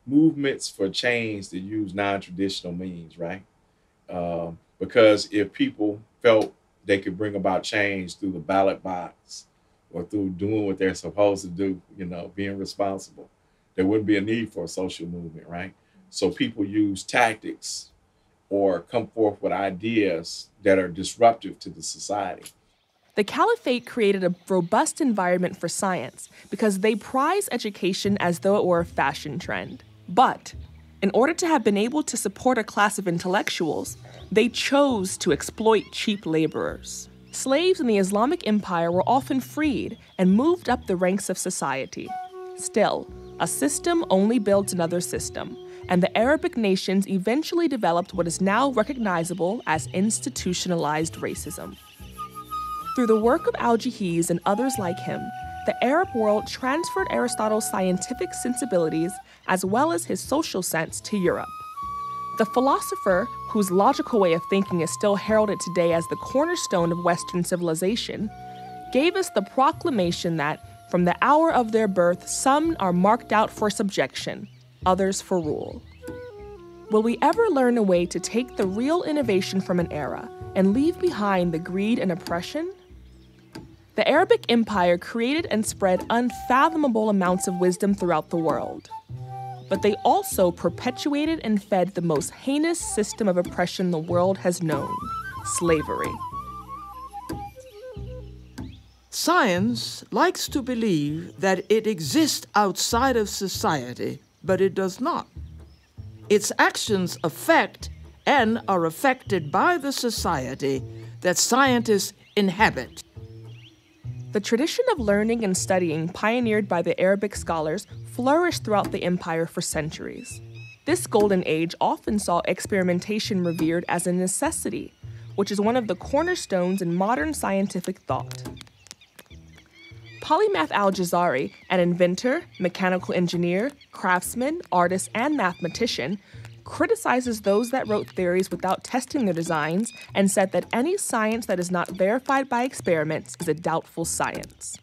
[SPEAKER 16] movements for change that use non-traditional means, right? Because if people felt they could bring about change through the ballot box or through doing what they're supposed to do, you know, being responsible, there wouldn't be a need for a social movement, right? So people use tactics or come forth with ideas that are disruptive to the society.
[SPEAKER 1] The Caliphate created a robust environment for science because they prize education as though it were a fashion trend. But in order to have been able to support a class of intellectuals, they chose to exploit cheap laborers. Slaves in the Islamic Empire were often freed and moved up the ranks of society. Still, A system only builds another system, and the Arabic nations eventually developed what is now recognizable as institutionalized racism. Through the work of Aljahiz and others like him, the Arab world transferred Aristotle's scientific sensibilities as well as his social sense to Europe. The philosopher, whose logical way of thinking is still heralded today as the cornerstone of Western civilization, gave us the proclamation that, from the hour of their birth, some are marked out for subjection, others for rule. Will we ever learn a way to take the real innovation from an era and leave behind the greed and oppression? The Arabic Empire created and spread unfathomable amounts of wisdom throughout the world. But they also perpetuated and fed the most heinous system of oppression the world has known: slavery.
[SPEAKER 3] Science likes to believe that it exists outside of society, but it does not. Its actions affect and are affected by the society that scientists inhabit.
[SPEAKER 1] The tradition of learning and studying pioneered by the Arabic scholars flourished throughout the empire for centuries. This golden age often saw experimentation revered as a necessity, which is one of the cornerstones in modern scientific thought. Polymath al-Jazari, an inventor, mechanical engineer, craftsman, artist, and mathematician, criticizes those that wrote theories without testing their designs and said that any science that is not verified by experiments is a doubtful science.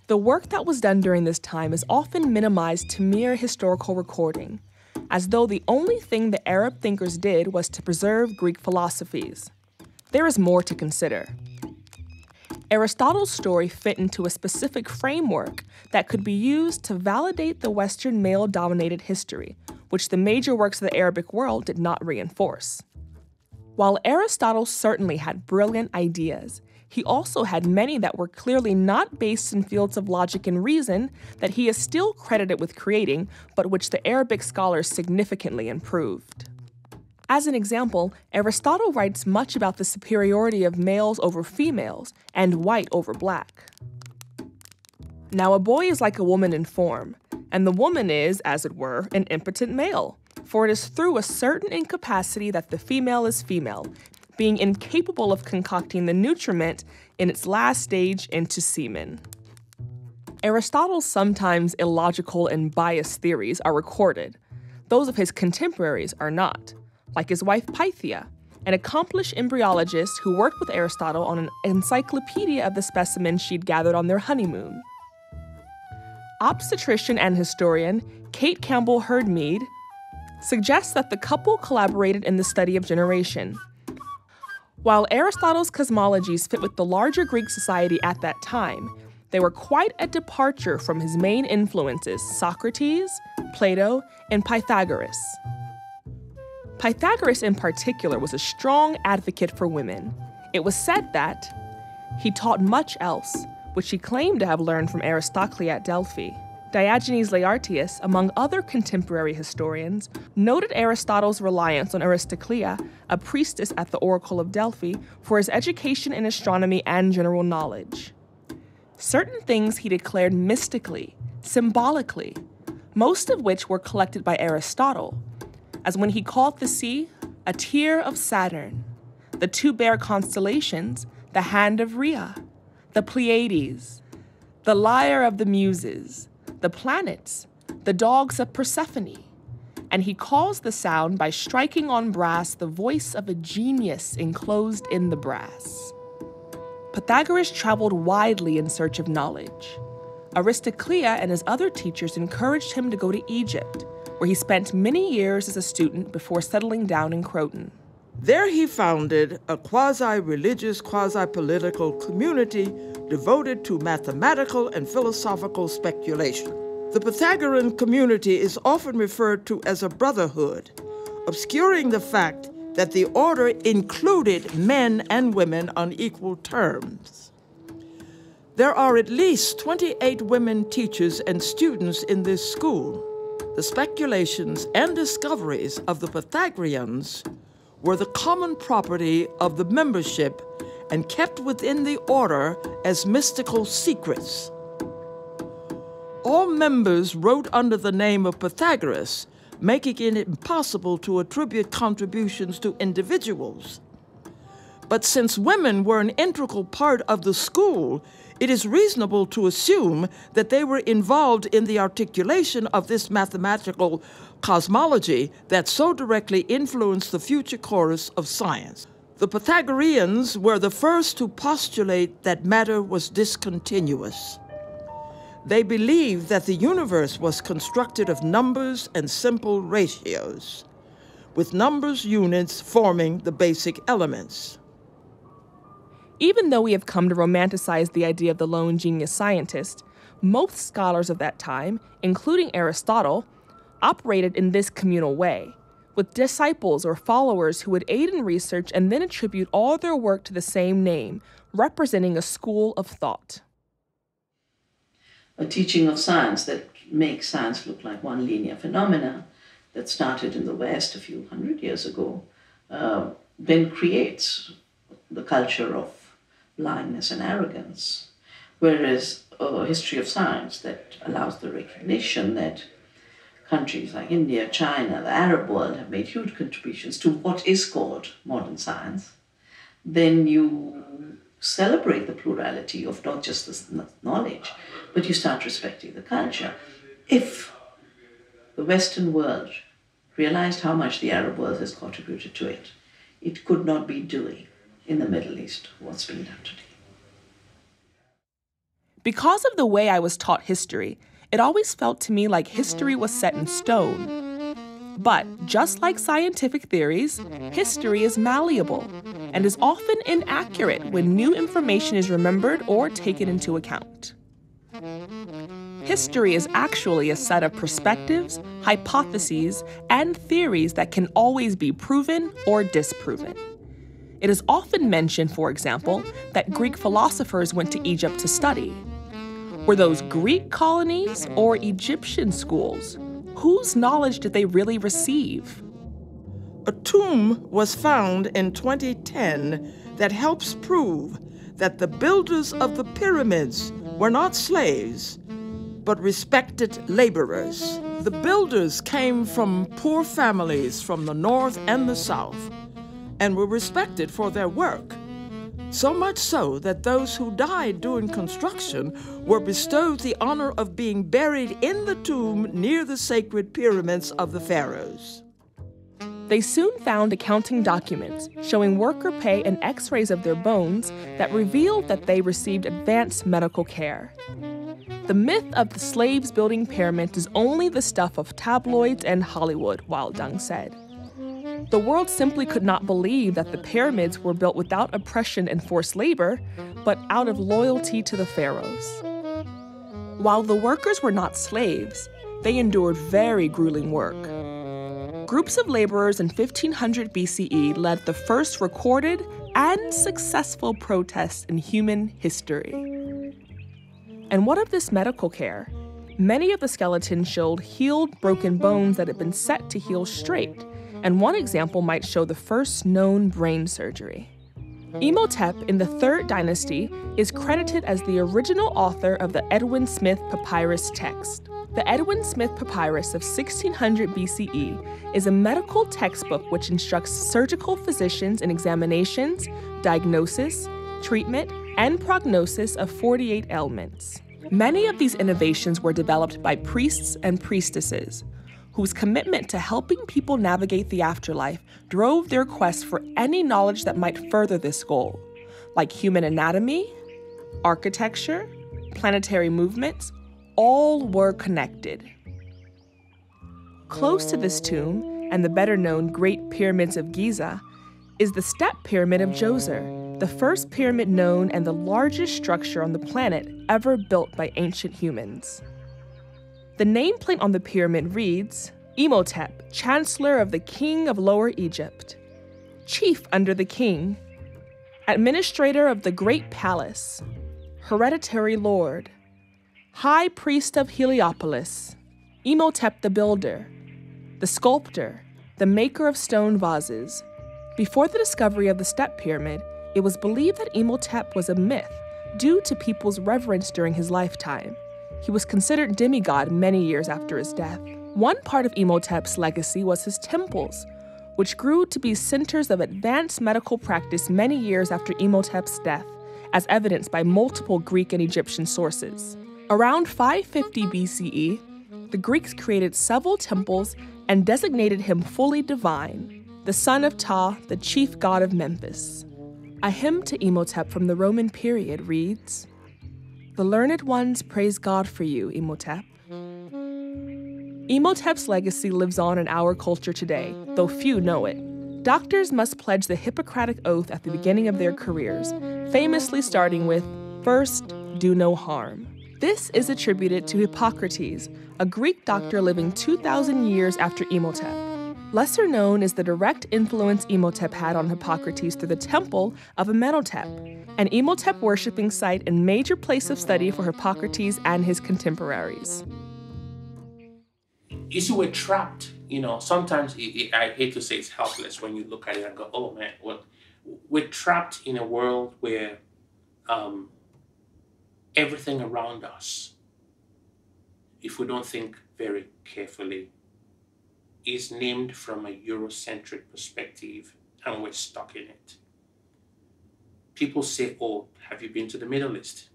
[SPEAKER 1] The work that was done during this time is often minimized to mere historical recording, as though the only thing the Arab thinkers did was to preserve Greek philosophies. There is more to consider. Aristotle's story fit into a specific framework that could be used to validate the Western male-dominated history, which the major works of the Arabic world did not reinforce. While Aristotle certainly had brilliant ideas, he also had many that were clearly not based in fields of logic and reason that he is still credited with creating, but which the Arabic scholars significantly improved. As an example, Aristotle writes much about the superiority of males over females and white over black. Now, a boy is like a woman in form, and the woman is, as it were, an impotent male, for it is through a certain incapacity that the female is female, being incapable of concocting the nutriment in its last stage into semen. Aristotle's sometimes illogical and biased theories are recorded. Those of his contemporaries are not, like his wife Pythia, an accomplished embryologist who worked with Aristotle on an encyclopedia of the specimens she'd gathered on their honeymoon. Obstetrician and historian Kate Campbell Herdmead suggests that the couple collaborated in the study of generation. While Aristotle's cosmologies fit with the larger Greek society at that time, they were quite a departure from his main influences, Socrates, Plato, and Pythagoras. Pythagoras in particular was a strong advocate for women. It was said that he taught much else, which he claimed to have learned from Aristotle at Delphi. Diogenes Laertius, among other contemporary historians, noted Aristotle's reliance on Aristoclea, a priestess at the Oracle of Delphi, for his education in astronomy and general knowledge. Certain things he declared mystically, symbolically, most of which were collected by Aristotle, as when he called the sea a tear of Saturn, the two bare constellations, the hand of Rhea, the Pleiades, the lyre of the Muses, the planets, the dogs of Persephone, and he calls the sound by striking on brass the voice of a genius enclosed in the brass. Pythagoras traveled widely in search of knowledge. Aristoclea and his other teachers encouraged him to go to Egypt, where he spent many years as a student before settling down in Croton.
[SPEAKER 3] There he founded a quasi-religious, quasi-political community devoted to mathematical and philosophical speculation. The Pythagorean community is often referred to as a brotherhood, obscuring the fact that the order included men and women on equal terms. There are at least 28 women teachers and students in this school. The speculations and discoveries of the Pythagoreans were the common property of the membership and kept within the order as mystical secrets. All members wrote under the name of Pythagoras, making it impossible to attribute contributions to individuals. But since women were an integral part of the school, it is reasonable to assume that they were involved in the articulation of this mathematical cosmology that so directly influenced the future course of science. The Pythagoreans were the first to postulate that matter was discontinuous. They believed that the universe was constructed of numbers and simple ratios, with numbers units forming the basic elements.
[SPEAKER 1] Even though we have come to romanticize the idea of the lone genius scientist, most scholars of that time, including Aristotle, operated in this communal way, with disciples or followers who would aid in research and then attribute all their work to the same name, representing a school of thought.
[SPEAKER 5] A teaching of science that makes science look like one linear phenomena that started in the West a few hundred years ago, then creates the culture of blindness and arrogance, whereas a history of science that allows the recognition that countries like India, China, the Arab world have made huge contributions to what is called modern science, then you celebrate the plurality of not just the knowledge, but you start respecting the culture. If the Western world realized how much the Arab world has contributed to it, it could not be doing in the Middle East what's being done today.
[SPEAKER 1] Because of the way I was taught history, it always felt to me like history was set in stone. But just like scientific theories, history is malleable and is often inaccurate when new information is remembered or taken into account. History is actually a set of perspectives, hypotheses, and theories that can always be proven or disproven. It is often mentioned, for example, that Greek philosophers went to Egypt to study. Were those Greek colonies or Egyptian schools? Whose knowledge did they really receive?
[SPEAKER 3] A tomb was found in 2010 that helps prove that the builders of the pyramids were not slaves, but respected laborers. The builders came from poor families from the north and the south and were respected for their work. So much so that those who died during construction were bestowed the honor of being buried in the tomb near the sacred pyramids of the pharaohs.
[SPEAKER 1] They soon found accounting documents showing worker pay and x-rays of their bones that revealed that they received advanced medical care. The myth of the slaves building pyramids is only the stuff of tabloids and Hollywood, Wildung said. The world simply could not believe that the pyramids were built without oppression and forced labor, but out of loyalty to the pharaohs. While the workers were not slaves, they endured very grueling work. Groups of laborers in 1500 BCE led the first recorded and successful protests in human history. And what of this medical care? Many of the skeletons showed healed broken bones that had been set to heal straight, and one example might show the first known brain surgery. Imhotep in the 3rd dynasty is credited as the original author of the Edwin Smith Papyrus text. The Edwin Smith Papyrus of 1600 BCE is a medical textbook which instructs surgical physicians in examinations, diagnosis, treatment, and prognosis of 48 ailments. Many of these innovations were developed by priests and priestesses, whose commitment to helping people navigate the afterlife drove their quest for any knowledge that might further this goal, like human anatomy, architecture, planetary movements, all were connected. Close to this tomb, and the better-known Great Pyramids of Giza, is the Step Pyramid of Djoser, the first pyramid known and the largest structure on the planet ever built by ancient humans. The nameplate on the pyramid reads, Imhotep, Chancellor of the King of Lower Egypt, Chief under the King, Administrator of the Great Palace, Hereditary Lord, High Priest of Heliopolis, Imhotep the Builder, the Sculptor, the Maker of Stone Vases. Before the discovery of the Step Pyramid, it was believed that Imhotep was a myth due to people's reverence during his lifetime. He was considered demigod many years after his death. One part of Imhotep's legacy was his temples, which grew to be centers of advanced medical practice many years after Imhotep's death, as evidenced by multiple Greek and Egyptian sources. Around 550 BCE, the Greeks created several temples and designated him fully divine, the son of Ptah, the chief god of Memphis. A hymn to Imhotep from the Roman period reads, "The learned ones praise God for you, Imhotep." Imhotep's legacy lives on in our culture today, though few know it. Doctors must pledge the Hippocratic Oath at the beginning of their careers, famously starting with, "First, do no harm." This is attributed to Hippocrates, a Greek doctor living 2,000 years after Imhotep. Lesser known is the direct influence Imhotep had on Hippocrates through the temple of Amenhotep, an Imhotep worshipping site and major place of study for Hippocrates and his contemporaries.
[SPEAKER 6] You see, we're trapped. Sometimes I hate to say it's helpless when you look at it and go, oh man, we're trapped in a world where everything around us, if we don't think very carefully, is named from a Eurocentric perspective, and we're stuck in it. People say, oh, have you been to the Middle East?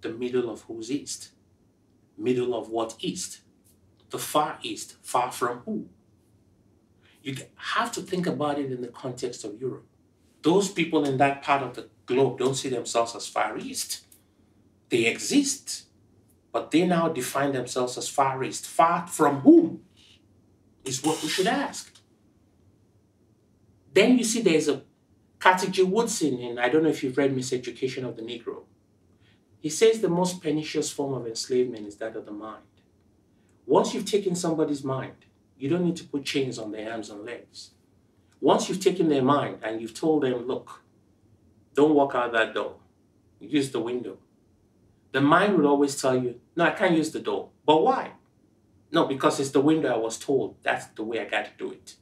[SPEAKER 6] The middle of whose East? Middle of what East? The Far East. Far from who? You have to think about it in the context of Europe. Those people in that part of the globe don't see themselves as Far East. They exist, but they now define themselves as Far East. Far from whom is what we should ask. Then you see there's a Carter G. Woodson, and I don't know if you've read Miseducation of the Negro. He says the most pernicious form of enslavement is that of the mind. Once you've taken somebody's mind, you don't need to put chains on their arms and legs. Once you've taken their mind and you've told them, look, don't walk out that door, use the window. The mind will always tell you, no, I can't use the door. But why? No, because it's the window I was told. That's the way I got to do it.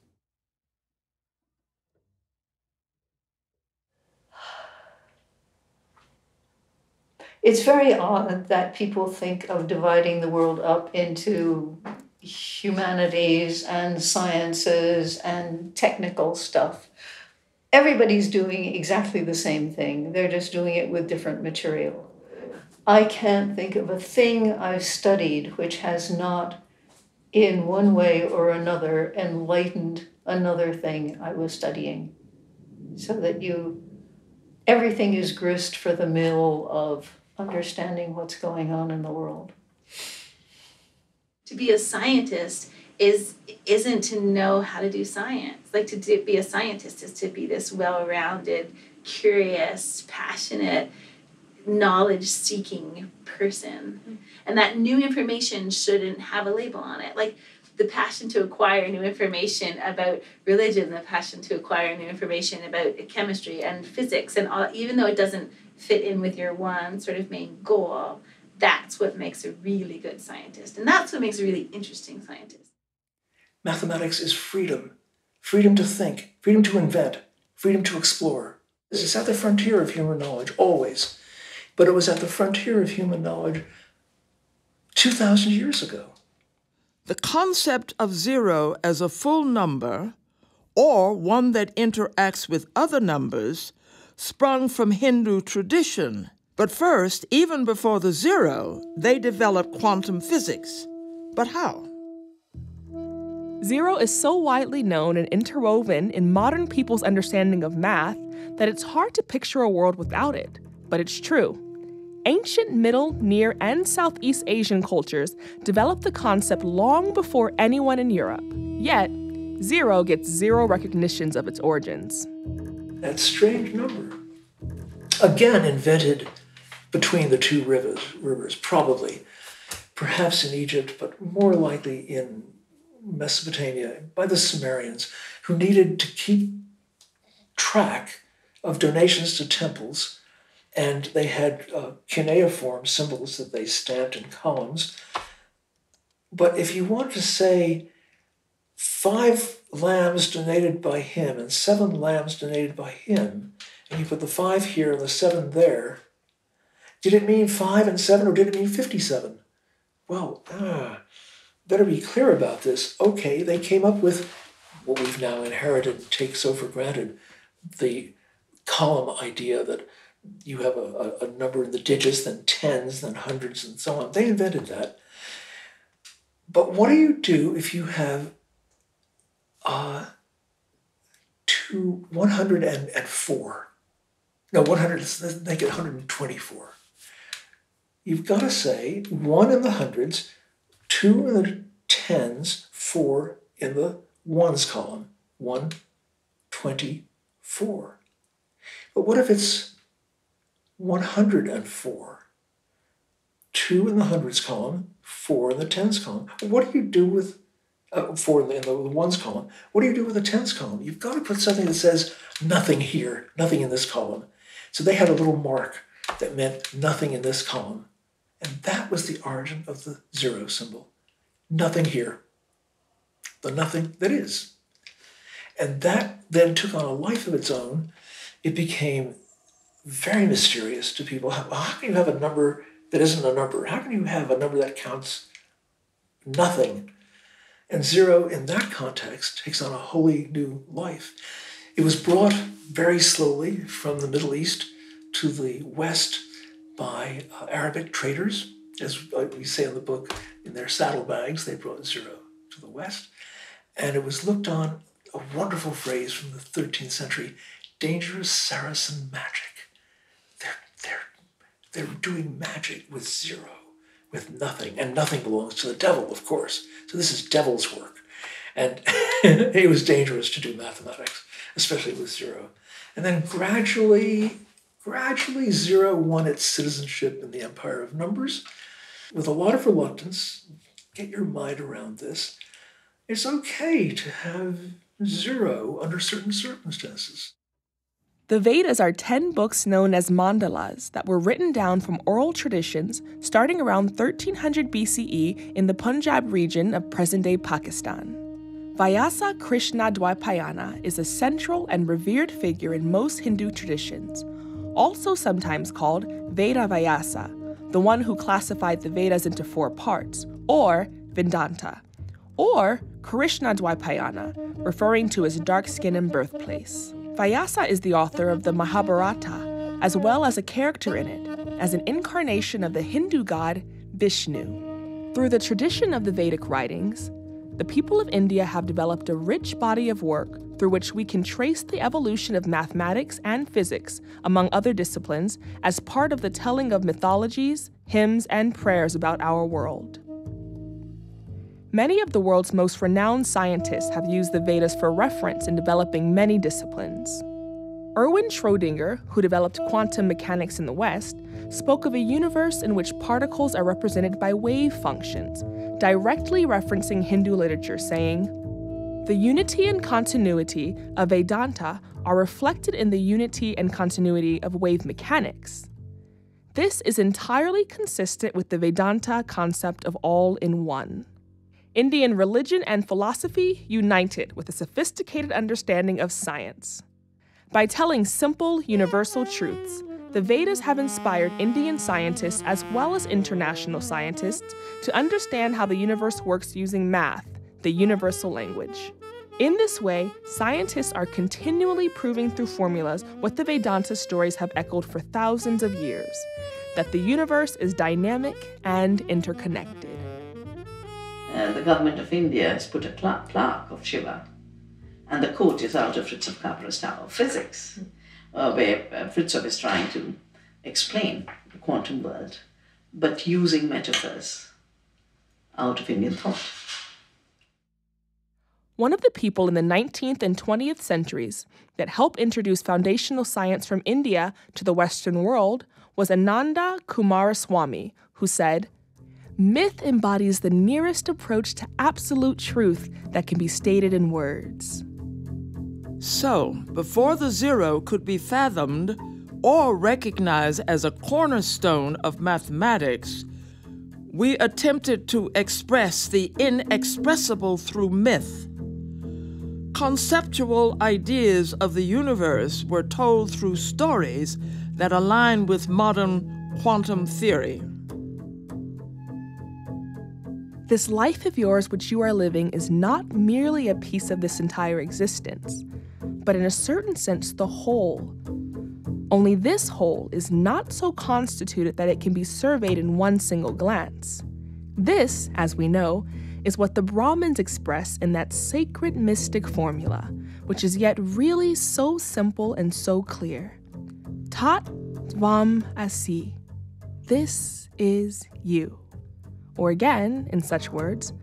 [SPEAKER 5] It's very odd that people think of dividing the world up into humanities and sciences and technical stuff. Everybody's doing exactly the same thing. They're just doing it with different material. I can't think of a thing I've studied which has not, in one way or another, enlightened another thing I was studying. So that everything is grist for the mill of understanding what's going on in the world.
[SPEAKER 17] To be a scientist isn't to know how to do science. Like to be a scientist is to be this well-rounded, curious, passionate, knowledge-seeking person. And that new information shouldn't have a label on it. Like the passion to acquire new information about religion, the passion to acquire new information about chemistry and physics, and all, even though it doesn't fit in with your one sort of main goal, that's what makes a really good scientist. And that's what makes a really interesting scientist.
[SPEAKER 18] Mathematics is freedom. Freedom to think, freedom to invent, freedom to explore. It's at the frontier of human knowledge, always. But it was at the frontier of human knowledge 2,000 years ago.
[SPEAKER 3] The concept of zero as a full number, or one that interacts with other numbers, sprung from Hindu tradition. But first, even before the zero, they developed quantum physics. But how?
[SPEAKER 1] Zero is so widely known and interwoven in modern people's understanding of math that it's hard to picture a world without it. But it's true. Ancient Middle, Near, and Southeast Asian cultures developed the concept long before anyone in Europe. Yet, zero gets zero recognitions of its origins.
[SPEAKER 18] That strange number, again invented between the two rivers, probably, perhaps in Egypt, but more likely in Mesopotamia, by the Sumerians, who needed to keep track of donations to temples, and they had cuneiform symbols that they stamped in columns. But if you want to say 5 lambs donated by him and 7 lambs donated by him, and you put the 5 here and the 7 there, Did it mean 5 and 7 or did it mean 57? Well, better be clear about this. Okay, they came up with what we've now inherited and take so for granted, the column idea that you have a number in the digits, then tens, then hundreds, and so on. They invented that. But what do you do if you have 104? No, 100, let's make it 124. You've got to say 1 in the hundreds, 2 in the tens, 4 in the ones column. 124. But what if it's 104? 2 in the hundreds column, 4 in the tens column. What do you do with 4 in the ones column? What do you do with the tens column? You've got to put something that says nothing here, nothing in this column. So they had a little mark that meant nothing in this column. And that was the origin of the 0 symbol. Nothing here. The nothing that is. And that then took on a life of its own. It became very mysterious to people. How can you have a number that isn't a number? How can you have a number that counts nothing? And 0 in that context takes on a wholly new life. It was brought very slowly from the Middle East to the West by Arabic traders. As we say in the book, in their saddlebags, they brought 0 to the West. And it was looked on, a wonderful phrase from the 13th century, dangerous Saracen magic. They're doing magic with 0, with nothing. And nothing belongs to the devil, of course. So this is devil's work. And it was dangerous to do mathematics, especially with 0. And then gradually 0 won its citizenship in the empire of numbers. With a lot of reluctance, get your mind around this. It's okay to have 0 under certain circumstances.
[SPEAKER 1] The Vedas are 10 books known as mandalas that were written down from oral traditions starting around 1300 BCE in the Punjab region of present-day Pakistan. Vyasa Krishna Dwaipayana is a central and revered figure in most Hindu traditions, also sometimes called Veda Vyasa, the one who classified the Vedas into 4 parts, or Vedanta, or Krishna Dwaipayana, referring to his dark skin and birthplace. Vyasa is the author of the Mahabharata, as well as a character in it, as an incarnation of the Hindu god Vishnu. Through the tradition of the Vedic writings, the people of India have developed a rich body of work through which we can trace the evolution of mathematics and physics, among other disciplines, as part of the telling of mythologies, hymns, and prayers about our world. Many of the world's most renowned scientists have used the Vedas for reference in developing many disciplines. Erwin Schrödinger, who developed quantum mechanics in the West, spoke of a universe in which particles are represented by wave functions, directly referencing Hindu literature, saying, "The unity and continuity of Vedanta are reflected in the unity and continuity of wave mechanics. This is entirely consistent with the Vedanta concept of all in one." Indian religion and philosophy united with a sophisticated understanding of science. By telling simple, universal truths, the Vedas have inspired Indian scientists as well as international scientists to understand how the universe works using math, the universal language. In this way, scientists are continually proving through formulas what the Vedanta stories have echoed for thousands of years, that the universe is dynamic and interconnected.
[SPEAKER 5] The government of India has put a plaque of Shiva, and the quote is out of Fritjof Capra's Tower of Physics, where Fritjof is trying to explain the quantum world, but using metaphors out of Indian thought.
[SPEAKER 1] One of the people in the 19th and 20th centuries that helped introduce foundational science from India to the Western world was Ananda Coomaraswamy, who said, "Myth embodies the nearest approach to absolute truth that can be stated in words."
[SPEAKER 3] So, before the 0 could be fathomed or recognized as a cornerstone of mathematics, we attempted to express the inexpressible through myth. Conceptual ideas of the universe were told through stories that align with modern quantum theory.
[SPEAKER 1] This life of yours which you are living is not merely a piece of this entire existence, but in a certain sense the whole. Only this whole is not so constituted that it can be surveyed in one single glance. This, as we know, is what the Brahmins express in that sacred mystic formula, which is yet really so simple and so clear. Tat Tvam Asi. This is you. Or again, in such words,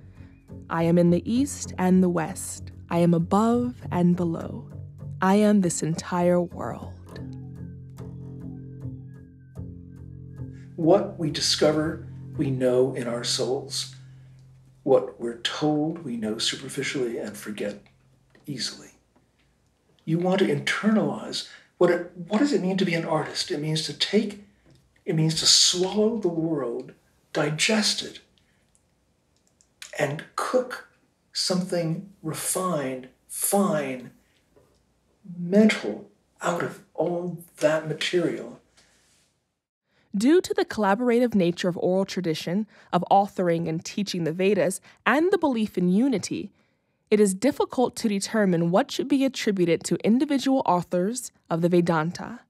[SPEAKER 1] I am in the east and the west. I am above and below. I am this entire world.
[SPEAKER 18] What we discover, we know in our souls. What we're told, we know superficially and forget easily. You want to internalize what does it mean to be an artist? It means to swallow the world, digest it, and cook something refined, fine, mental out of all that material.
[SPEAKER 1] Due to the collaborative nature of oral tradition, of authoring and teaching the Vedas, and the belief in unity, it is difficult to determine what should be attributed to individual authors of the Vedanta.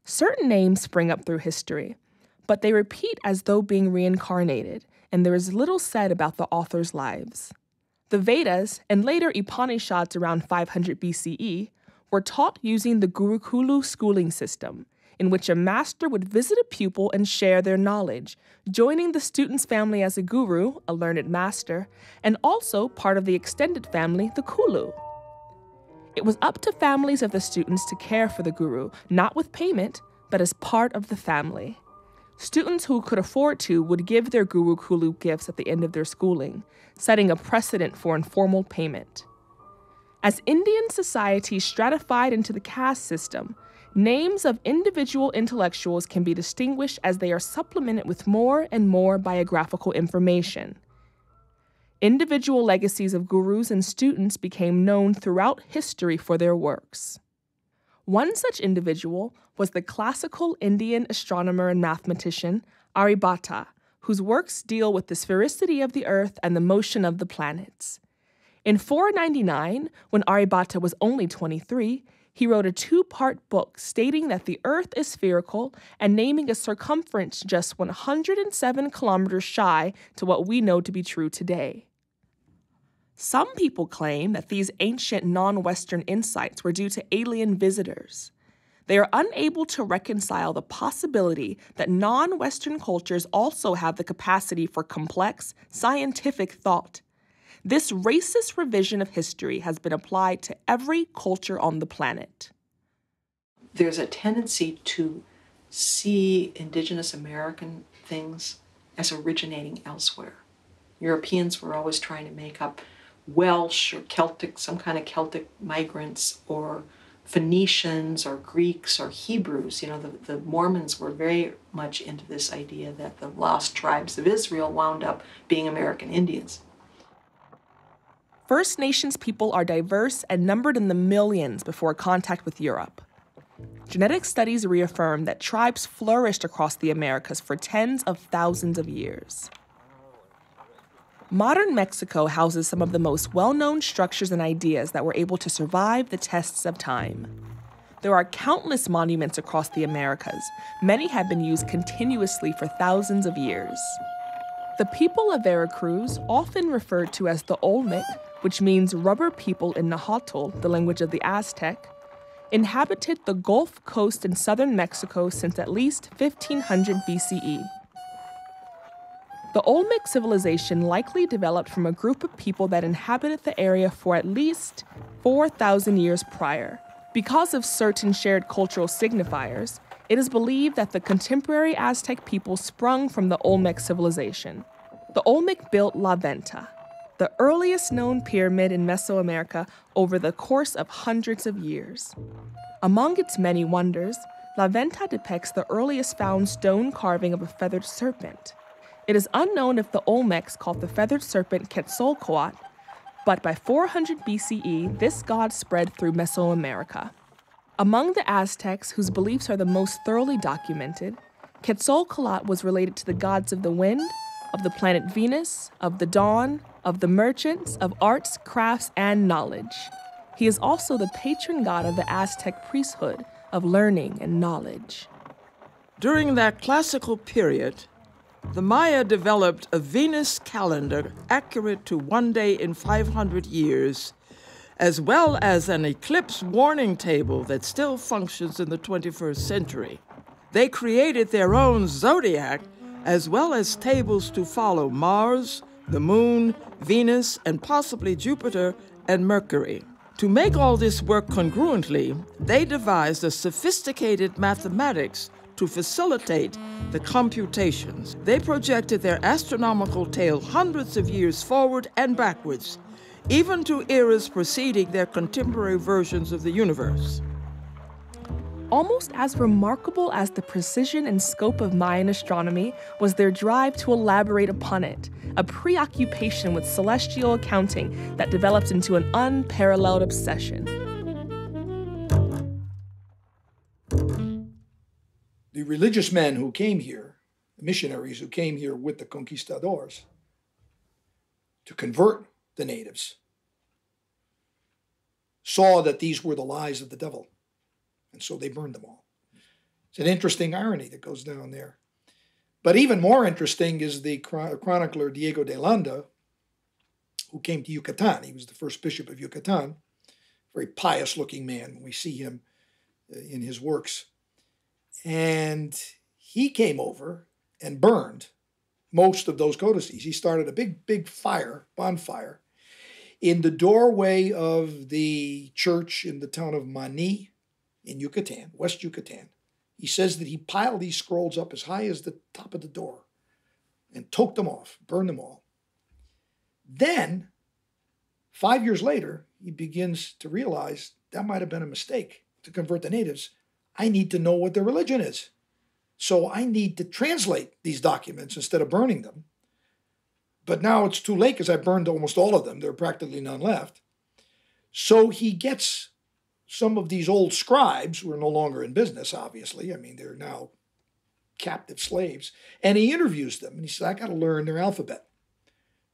[SPEAKER 1] Certain names spring up through history, but they repeat as though being reincarnated, and there is little said about the authors' lives. The Vedas, and later Upanishads around 500 BCE, were taught using the Gurukula schooling system, in which a master would visit a pupil and share their knowledge, joining the student's family as a guru, a learned master, and also part of the extended family, the Kulu. It was up to families of the students to care for the guru, not with payment, but as part of the family. Students who could afford to would give their Gurukula gifts at the end of their schooling, setting a precedent for informal payment. As Indian society stratified into the caste system, names of individual intellectuals can be distinguished as they are supplemented with more and more biographical information. Individual legacies of gurus and students became known throughout history for their works. One such individual was the classical Indian astronomer and mathematician Aryabhata, whose works deal with the sphericity of the Earth and the motion of the planets. In 499, when Aryabhata was only 23, he wrote a 2-part book stating that the Earth is spherical and naming a circumference just 107 kilometers shy to what we know to be true today. Some people claim that these ancient non-Western insights were due to alien visitors. They are unable to reconcile the possibility that non-Western cultures also have the capacity for complex, scientific thought. This racist revision of history has been applied to every culture on the planet.
[SPEAKER 15] There's a tendency to see indigenous American things as originating elsewhere. Europeans were always trying to make up Welsh or Celtic, some kind of Celtic migrants, or Phoenicians or Greeks or Hebrews. You know, the Mormons were very much into this idea that the lost tribes of Israel wound up being American Indians.
[SPEAKER 1] First Nations people are diverse and numbered in the millions before contact with Europe. Genetic studies reaffirm that tribes flourished across the Americas for tens of thousands of years. Modern Mexico houses some of the most well-known structures and ideas that were able to survive the tests of time. There are countless monuments across the Americas. Many have been used continuously for thousands of years. The people of Veracruz, often referred to as the Olmec, which means rubber people in Nahuatl, the language of the Aztec, inhabited the Gulf Coast in southern Mexico since at least 1500 BCE. The Olmec civilization likely developed from a group of people that inhabited the area for at least 4,000 years prior. Because of certain shared cultural signifiers, it is believed that the contemporary Aztec people sprung from the Olmec civilization. The Olmec built La Venta, the earliest known pyramid in Mesoamerica over the course of hundreds of years. Among its many wonders, La Venta depicts the earliest found stone carving of a feathered serpent. It is unknown if the Olmecs called the feathered serpent Quetzalcoatl, but by 400 BCE, this god spread through Mesoamerica. Among the Aztecs, whose beliefs are the most thoroughly documented, Quetzalcoatl was related to the gods of the wind, of the planet Venus, of the dawn, of the merchants, of arts, crafts, and knowledge. He is also the patron god of the Aztec priesthood, of learning and knowledge.
[SPEAKER 3] During that classical period, the Maya developed a Venus calendar accurate to 1 day in 500 years, as well as an eclipse warning table that still functions in the 21st century. They created their own zodiac, as well as tables to follow Mars, the Moon, Venus, and possibly Jupiter and Mercury. To make all this work congruently, they devised a sophisticated mathematics to facilitate the computations. They projected their astronomical tale hundreds of years forward and backwards, even to eras preceding their contemporary versions of the universe.
[SPEAKER 1] Almost as remarkable as the precision and scope of Mayan astronomy was their drive to elaborate upon it, a preoccupation with celestial accounting that developed into an unparalleled obsession.
[SPEAKER 18] The religious men who came here, the missionaries who came here with the conquistadors to convert the natives, saw that these were the lies of the devil. And so they burned them all. It's an interesting irony that goes down there. But even more interesting is the chronicler Diego de Landa, who came to Yucatan. He was the first bishop of Yucatan. Very pious-looking man when we see him in his works. And he came over and burned most of those codices. He started a big fire, bonfire, in the doorway of the church in the town of Mani, in Yucatan, West Yucatan. He says that he piled these scrolls up as high as the top of the door and took them off, burned them all. Then, 5 years later, he begins to realize that might have been a mistake to convert the natives. I need to know what their religion is. So I need to translate these documents instead of burning them. But now it's too late because I burned almost all of them. There are practically none left. So he gets some of these old scribes, who are no longer in business, obviously. I mean, they're now captive slaves. And he interviews them. And he says, I got to learn their alphabet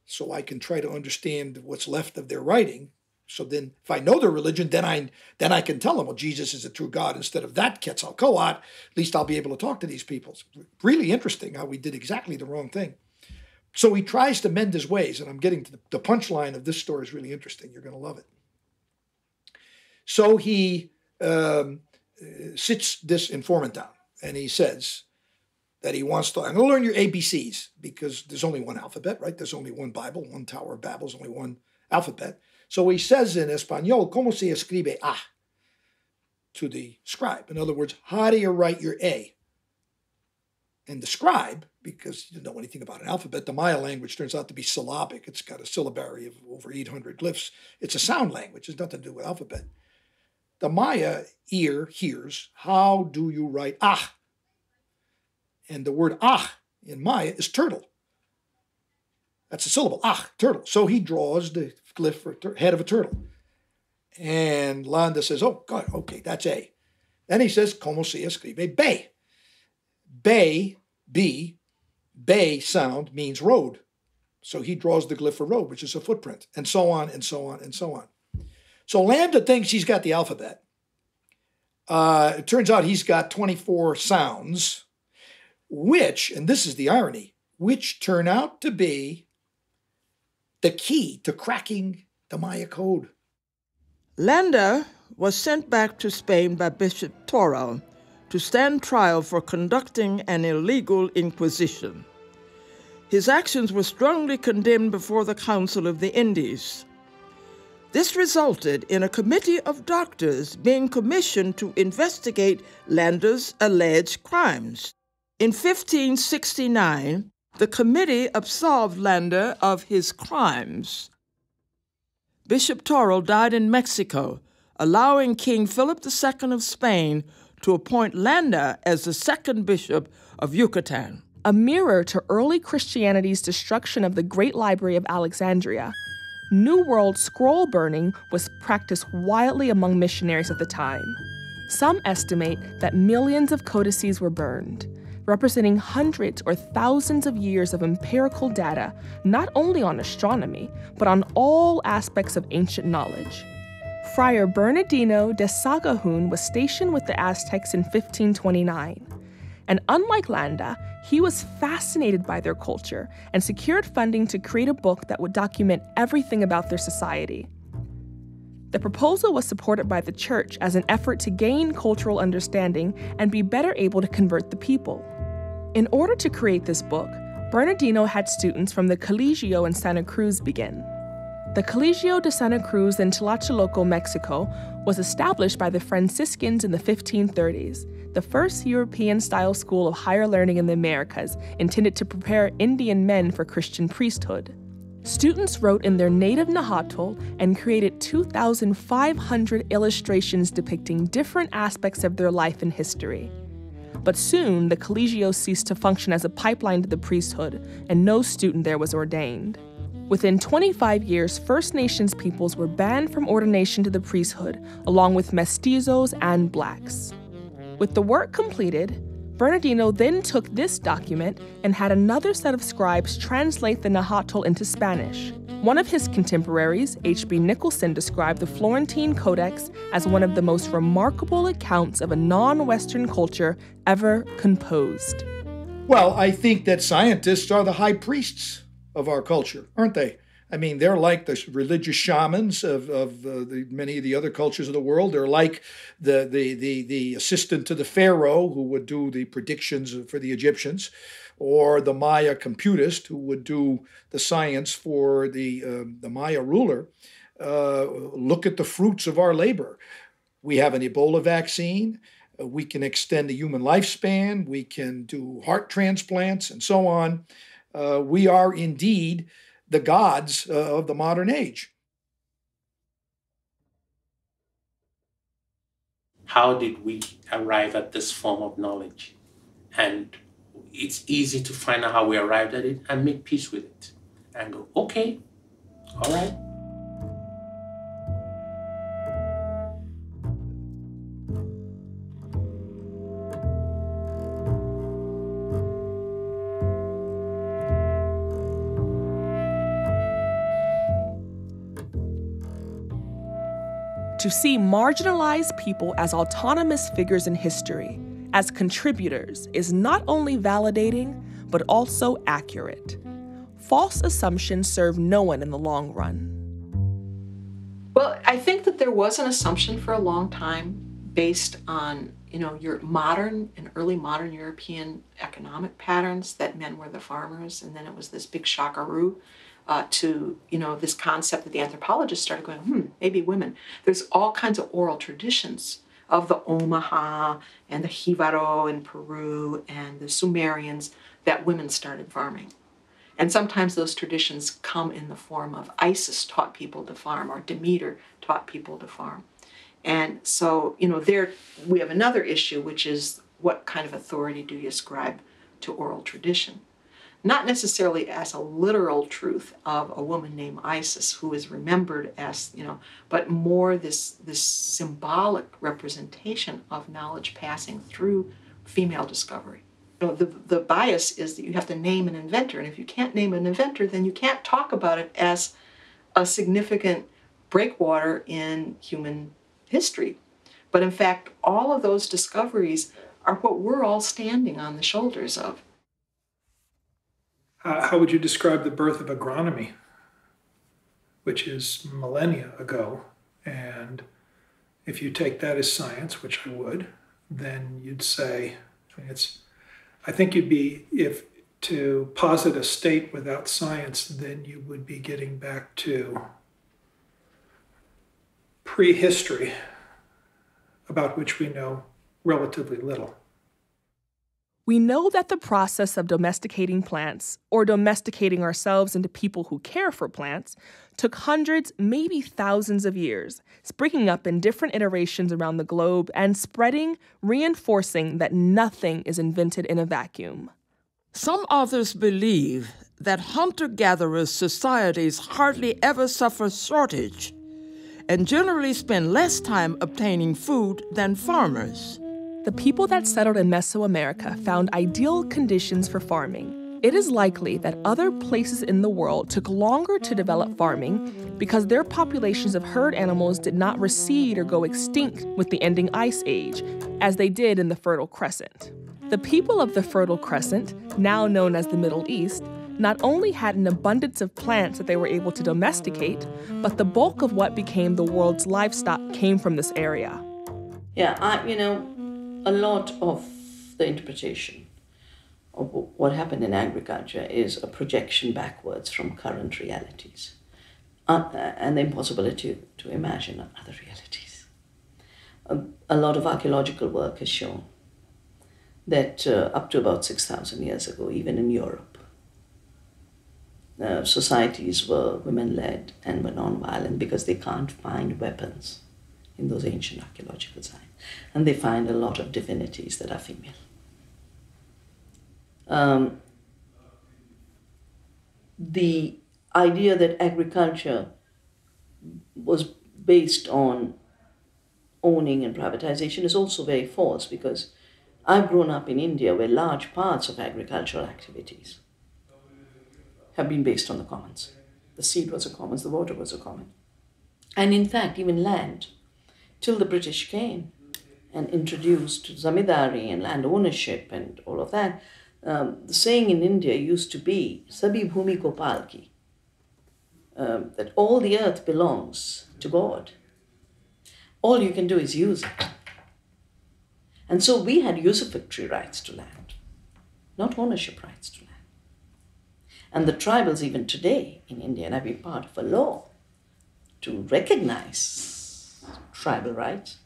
[SPEAKER 18] so I can try to understand what's left of their writing. So then if I know their religion, then I can tell them, well, Jesus is a true God instead of that Quetzalcoatl. At least I'll be able to talk to these people. It's really interesting how we did exactly the wrong thing. So he tries to mend his ways. And I'm getting to the punchline of this story is really interesting. You're going to love it. So he sits this informant down, and he says that he wants to, I'm going to learn your ABCs, because there's only one alphabet, right? There's only one Bible, one Tower of Babel, there's only one alphabet. So he says in Espanol, ¿Cómo se escribe A? To the scribe. In other words, how do you write your A? And the scribe, because he didn't know anything about an alphabet, the Maya language turns out to be syllabic. It's got a syllabary of over 800 glyphs. It's a sound language. It's nothing to do with alphabet. The Maya ear hears, how do you write ah? And the word ah in Maya is turtle. That's a syllable, ah, turtle. So he draws the glyph for head of a turtle. And Landa says, oh, God, okay, that's A. Then he says, ¿Cómo se escribe B? Bay, B, bay sound means road. So he draws the glyph for road, which is a footprint, and so on, and so on, and so on. So Landa thinks he's got the alphabet. It turns out he's got 24 sounds, which, and this is the irony, which turn out to be the key to cracking the Maya code.
[SPEAKER 3] Landa was sent back to Spain by Bishop Toral to stand trial for conducting an illegal inquisition. His actions were strongly condemned before the Council of the Indies. This resulted in a committee of doctors being commissioned to investigate Landa's alleged crimes. In 1569, the committee absolved Landa of his crimes. Bishop Toral died in Mexico, allowing King Philip II of Spain to appoint Landa as the second bishop of Yucatan.
[SPEAKER 1] A mirror to early Christianity's destruction of the Great Library of Alexandria, New World scroll burning was practiced widely among missionaries at the time. Some estimate that millions of codices were burned. representing hundreds or thousands of years of empirical data, not only on astronomy, but on all aspects of ancient knowledge. Friar Bernardino de Sagahun was stationed with the Aztecs in 1529. And unlike Landa, he was fascinated by their culture and secured funding to create a book that would document everything about their society. The proposal was supported by the church as an effort to gain cultural understanding and be better able to convert the people. In order to create this book, Bernardino had students from the Colegio in Santa Cruz begin. The Colegio de Santa Cruz in Tlatelolco, Mexico, was established by the Franciscans in the 1530s, the first European-style school of higher learning in the Americas, intended to prepare Indian men for Christian priesthood. Students wrote in their native Nahuatl and created 2,500 illustrations depicting different aspects of their life and history. But soon, the Colegio ceased to function as a pipeline to the priesthood, and no student there was ordained. Within 25 years, First Nations peoples were banned from ordination to the priesthood, along with mestizos and blacks. With the work completed, Bernardino then took this document and had another set of scribes translate the Nahuatl into Spanish. One of his contemporaries, H.B. Nicholson, described the Florentine Codex as one of the most remarkable accounts of a non-Western culture ever composed.
[SPEAKER 19] Well, I think that scientists are the high priests of our culture, aren't they? I mean, they're like the religious shamans of many of the other cultures of the world. They're like the assistant to the pharaoh who would do the predictions for the Egyptians, or the Maya computist who would do the science for the Maya ruler. Look at the fruits of our labor. We have an Ebola vaccine. We can extend the human lifespan. We can do heart transplants and so on. We are indeed the gods of the modern age.
[SPEAKER 6] How did we arrive at this form of knowledge? And it's easy to find out how we arrived at it and make peace with it. And go, okay, all right.
[SPEAKER 1] To see marginalized people as autonomous figures in history, as contributors, is not only validating, but also accurate. False assumptions serve no one in the long run.
[SPEAKER 15] Well, I think that there was an assumption for a long time based on, your modern and early modern European economic patterns that men were the farmers, and then it was this big shockaroo. To this concept that the anthropologists started going, maybe women. There's all kinds of oral traditions of the Omaha and the Jivaro in Peru and the Sumerians that women started farming. And sometimes those traditions come in the form of Isis taught people to farm, or Demeter taught people to farm. And so, there we have another issue, which is what kind of authority do you ascribe to oral tradition? Not necessarily as a literal truth of a woman named Isis who is remembered as, but more this symbolic representation of knowledge passing through female discovery. The bias is that you have to name an inventor, and if you can't name an inventor, then you can't talk about it as a significant breakwater in human history. But in fact, all of those discoveries are what we're all standing on the shoulders of.
[SPEAKER 20] How would you describe the birth of agronomy, which is millennia ago? And if you take that as science, which I would, then you'd say, I think you'd be, if to posit a state without science, then you would be getting back to prehistory, about which we know relatively little.
[SPEAKER 1] We know that the process of domesticating plants, or domesticating ourselves into people who care for plants, took hundreds, maybe thousands of years, springing up in different iterations around the globe and spreading, reinforcing that nothing is invented in a vacuum.
[SPEAKER 3] Some authors believe that hunter-gatherer societies hardly ever suffer shortage and generally spend less time obtaining food than farmers.
[SPEAKER 1] The people that settled in Mesoamerica found ideal conditions for farming. It is likely that other places in the world took longer to develop farming because their populations of herd animals did not recede or go extinct with the ending ice age, as they did in the Fertile Crescent. The people of the Fertile Crescent, now known as the Middle East, not only had an abundance of plants that they were able to domesticate, but the bulk of what became the world's livestock came from this area.
[SPEAKER 5] Yeah, a lot of the interpretation of what happened in agriculture is a projection backwards from current realities and the impossibility to imagine other realities. A lot of archaeological work has shown that up to about 6,000 years ago, even in Europe, societies were women-led and were non-violent because they can't find weapons in those ancient archaeological sites. And they find a lot of divinities that are female. The idea that agriculture was based on owning and privatization is also very false, because I've grown up in India where large parts of agricultural activities have been based on the commons. The seed was a commons, the water was a common. And in fact, even land, till the British came and introduced zamindari and land ownership and all of that, the saying in India used to be, Sabhi bhumi ko palki, that all the earth belongs to God. All you can do is use it. And so we had usufructory rights to land, not ownership rights to land. And the tribals even today in India, and I've been part of a law to recognize tribal rights.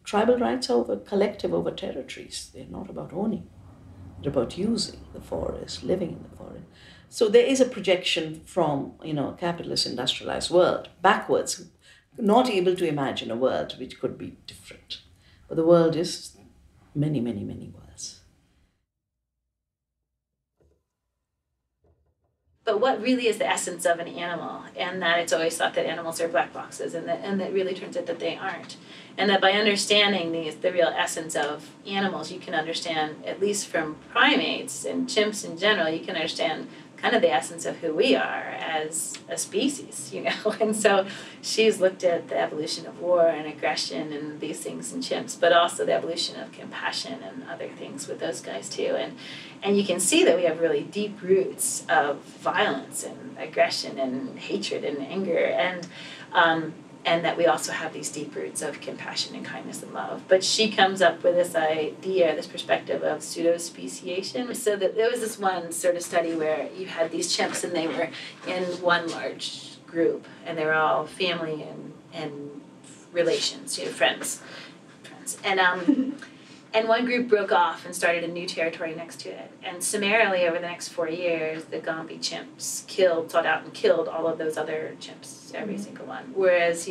[SPEAKER 5] Tribal rights are collective over territories. They're not about owning. They're about using the forest, living in the forest. So there is a projection from, a capitalist industrialized world backwards, not able to imagine a world which could be different. But the world is many, many, many worlds.
[SPEAKER 17] But what really is the essence of an animal? And that it's always thought that animals are black boxes, and that really turns out that they aren't. And that by understanding the real essence of animals, you can understand, at least from primates and chimps in general, you can understand kind of the essence of who we are as a species, And so she's looked at the evolution of war and aggression and these things in chimps, but also the evolution of compassion and other things with those guys too. And you can see that we have really deep roots of violence and aggression and hatred and anger, and that we also have these deep roots of compassion and kindness and love. But she comes up with this idea, this perspective of pseudo-speciation. So that there was this one sort of study where you had these chimps and they were in one large group, and they were all family and relations, friends. And one group broke off and started a new territory next to it. And summarily, over the next 4 years, the Gombe chimps sought out and killed all of those other chimps, every single one. Whereas,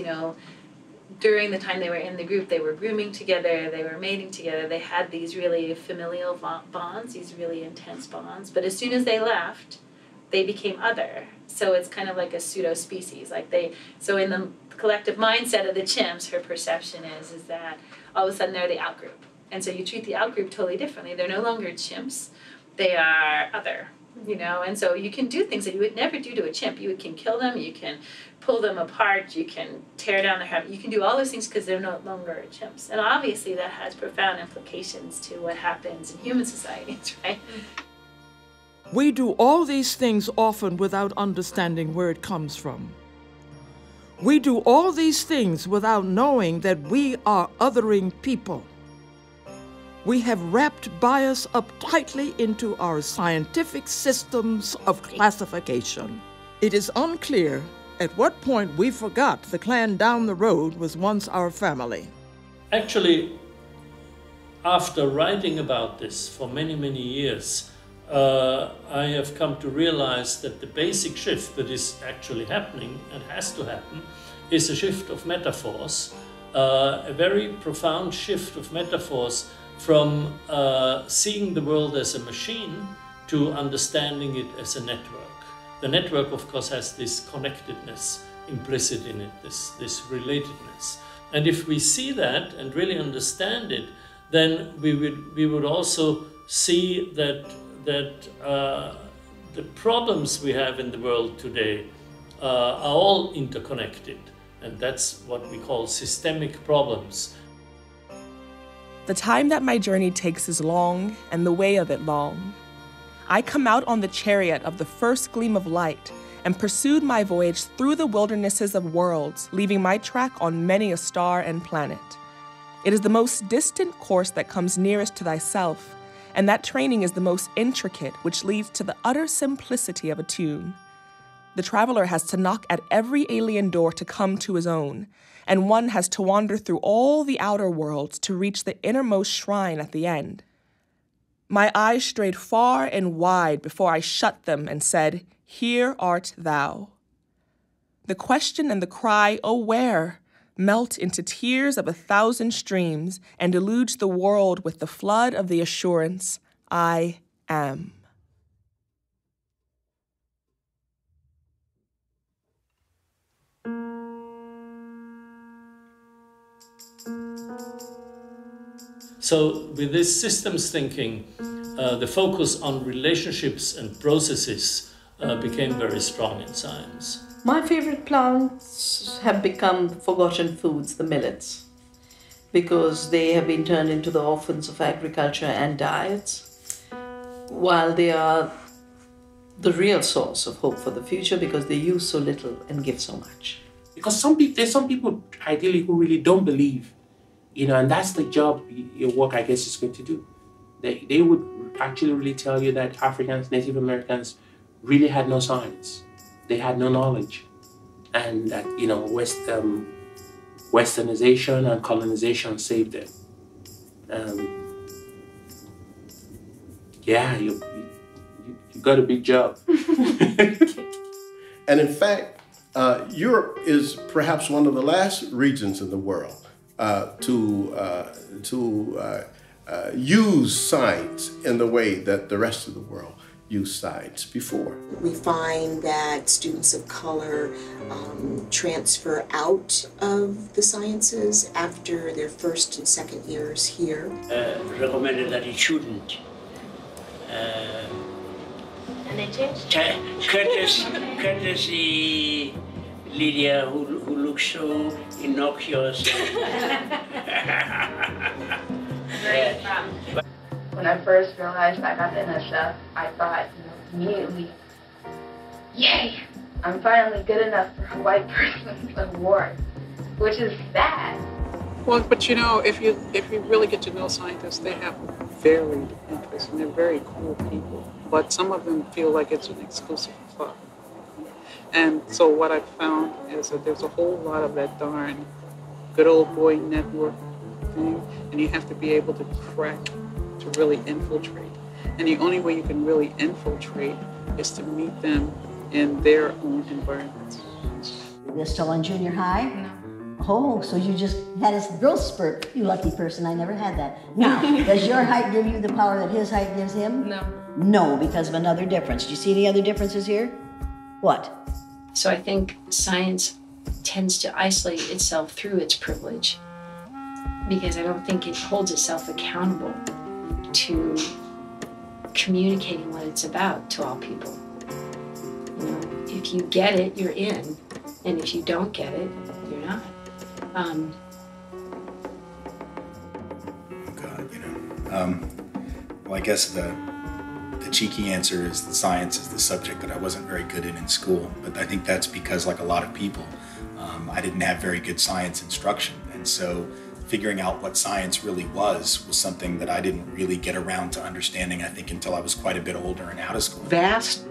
[SPEAKER 17] during the time they were in the group, they were grooming together, they were mating together, they had these really familial bonds, these really intense bonds. But as soon as they left, they became other. So it's kind of like a pseudo-species. So in the collective mindset of the chimps, her perception is that all of a sudden they're the out-group. And so you treat the out-group totally differently. They're no longer chimps. They are other, And so you can do things that you would never do to a chimp. You can kill them. You can pull them apart. You can tear down their head. You can do all those things because they're no longer chimps. And obviously that has profound implications to what happens in human societies, right?
[SPEAKER 3] We do all these things often without understanding where it comes from. We do all these things without knowing that we are othering people. We have wrapped bias up tightly into our scientific systems of classification. It is unclear at what point we forgot the clan down the road was once our family.
[SPEAKER 4] Actually, after writing about this for many, many years, I have come to realize that the basic shift that is actually happening and has to happen is a shift of metaphors, a very profound shift of metaphors from seeing the world as a machine to understanding it as a network. The network, of course, has this connectedness implicit in it, this relatedness. And if we see that and really understand it, then we would also see that the problems we have in the world today are all interconnected, and that's what we call systemic problems.
[SPEAKER 1] The time that my journey takes is long, and the way of it long. I come out on the chariot of the first gleam of light and pursued my voyage through the wildernesses of worlds, leaving my track on many a star and planet. It is the most distant course that comes nearest to thyself, and that training is the most intricate, which leads to the utter simplicity of a tune. The traveler has to knock at every alien door to come to his own, and one has to wander through all the outer worlds to reach the innermost shrine at the end. My eyes strayed far and wide before I shut them and said, "Here art thou." The question and the cry, "Oh, where?" melt into tears of 1,000 streams and deluge the world with the flood of the assurance, "I am."
[SPEAKER 4] So with this systems thinking, the focus on relationships and processes became very strong in science.
[SPEAKER 5] My favorite plants have become forgotten foods, the millets, because they have been turned into the orphans of agriculture and diets, while they are the real source of hope for the future because they use so little and give so much.
[SPEAKER 6] Because there's some people ideally who really don't believe, and that's the job your work, I guess, is going to do. They would actually really tell you that Africans, Native Americans, really had no science. They had no knowledge. And that, Westernization and colonization saved them. You got a big job.
[SPEAKER 7] And in fact, Europe is perhaps one of the last regions in the world to use science in the way that the rest of the world used science before.
[SPEAKER 8] We find that students of color transfer out of the sciences after their first and second years here.
[SPEAKER 9] Recommended that it shouldn't.
[SPEAKER 17] And they changed?
[SPEAKER 9] Courtesy Lydia, who looks so innocuous.
[SPEAKER 10] When I first realized I got the NSF, I thought immediately, yay, I'm finally good enough for a white person's award, which is sad.
[SPEAKER 11] Well, but if you really get to know scientists, they have varied interests and they're very cool people. But some of them feel like it's an exclusive club. And so what I've found is that there's a whole lot of that darn good old boy network thing, and you have to be able to crack to really infiltrate. And the only way you can really infiltrate is to meet them in their own environments.
[SPEAKER 12] You're still in junior high? No. Oh, so you just had a growth spurt. You lucky person, I never had that. Now, does your height give you the power that his height gives him?
[SPEAKER 13] No.
[SPEAKER 12] No, because of another difference. Do you see any other differences here? What?
[SPEAKER 13] So I think science tends to isolate itself through its privilege because I don't think it holds itself accountable to communicating what it's about to all people. If you get it, you're in, and if you don't get it, you're not.
[SPEAKER 14] Well, I guess the cheeky answer is that science is the subject that I wasn't very good in school, but I think that's because, like a lot of people, I didn't have very good science instruction, and so figuring out what science really was something that I didn't really get around to understanding, I think, until I was quite a bit older and out of school.
[SPEAKER 15] Vast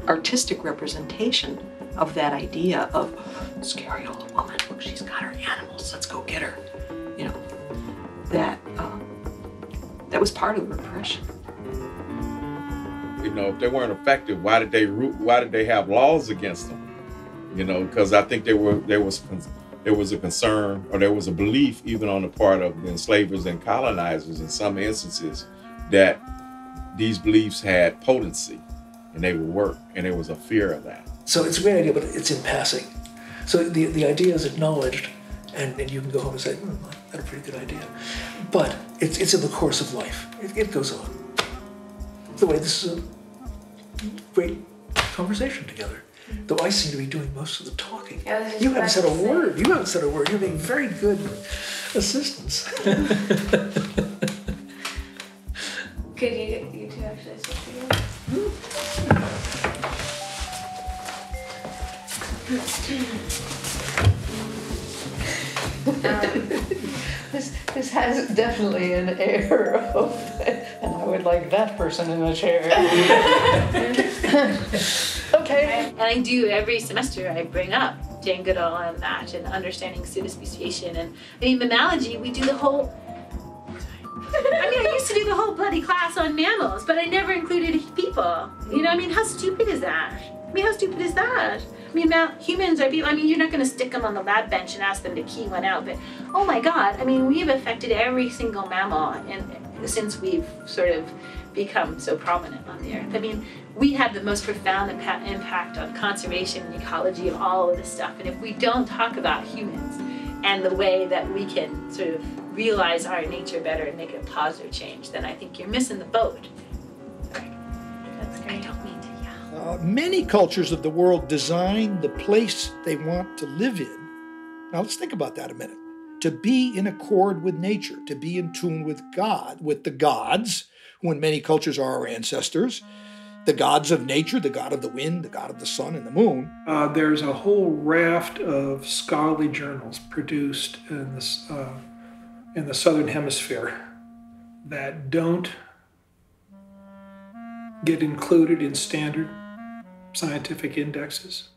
[SPEAKER 15] artistic representation of that idea of scary old woman, look, she's got her animals, let's go get her. That was part of the repression.
[SPEAKER 16] If they weren't effective, why did they have laws against them? Because I think there was a concern, or there was a belief, even on the part of the enslavers and colonizers in some instances, that these beliefs had potency and they would work, and there was a fear of that.
[SPEAKER 18] So it's a great idea, but it's in passing. So the idea is acknowledged, and you can go home and say, I had a pretty good idea. But it's in the course of life. It goes on. The way this is a great conversation together. Though I seem to be doing most of the talking.
[SPEAKER 17] Yeah,
[SPEAKER 18] You haven't said a word. You haven't said a word. You're being very good assistants.
[SPEAKER 17] Could you two actually speak together?
[SPEAKER 21] This has definitely an air of, and I would like that person in a chair. Okay.
[SPEAKER 17] And I do every semester, I bring up Jane Goodall and that and understanding pseudospeciation. And I mean, mammalogy, we do the whole, I used to do the whole bloody class on mammals, but I never included people. You know, I mean, how stupid is that? I mean, how stupid is that? I mean, humans are people, I mean, you're not gonna stick them on the lab bench and ask them to key one out, but oh my God, I mean, we've affected every single mammal since we've sort of become so prominent on the earth. I mean, we have the most profound impact on conservation and ecology and all of this stuff. And if we don't talk about humans and the way that we can sort of realize our nature better and make a positive change, then I think you're missing the boat. Sorry. That's great. I don't mean to yell.
[SPEAKER 19] Many cultures of the world design the place they want to live in. Now let's think about that a minute. To be in accord with nature, to be in tune with God, with the gods, who in many cultures are our ancestors, the gods of nature, the god of the wind, the god of the sun and the moon.
[SPEAKER 20] There's a whole raft of scholarly journals produced in the Southern Hemisphere that don't get included in standard scientific indexes.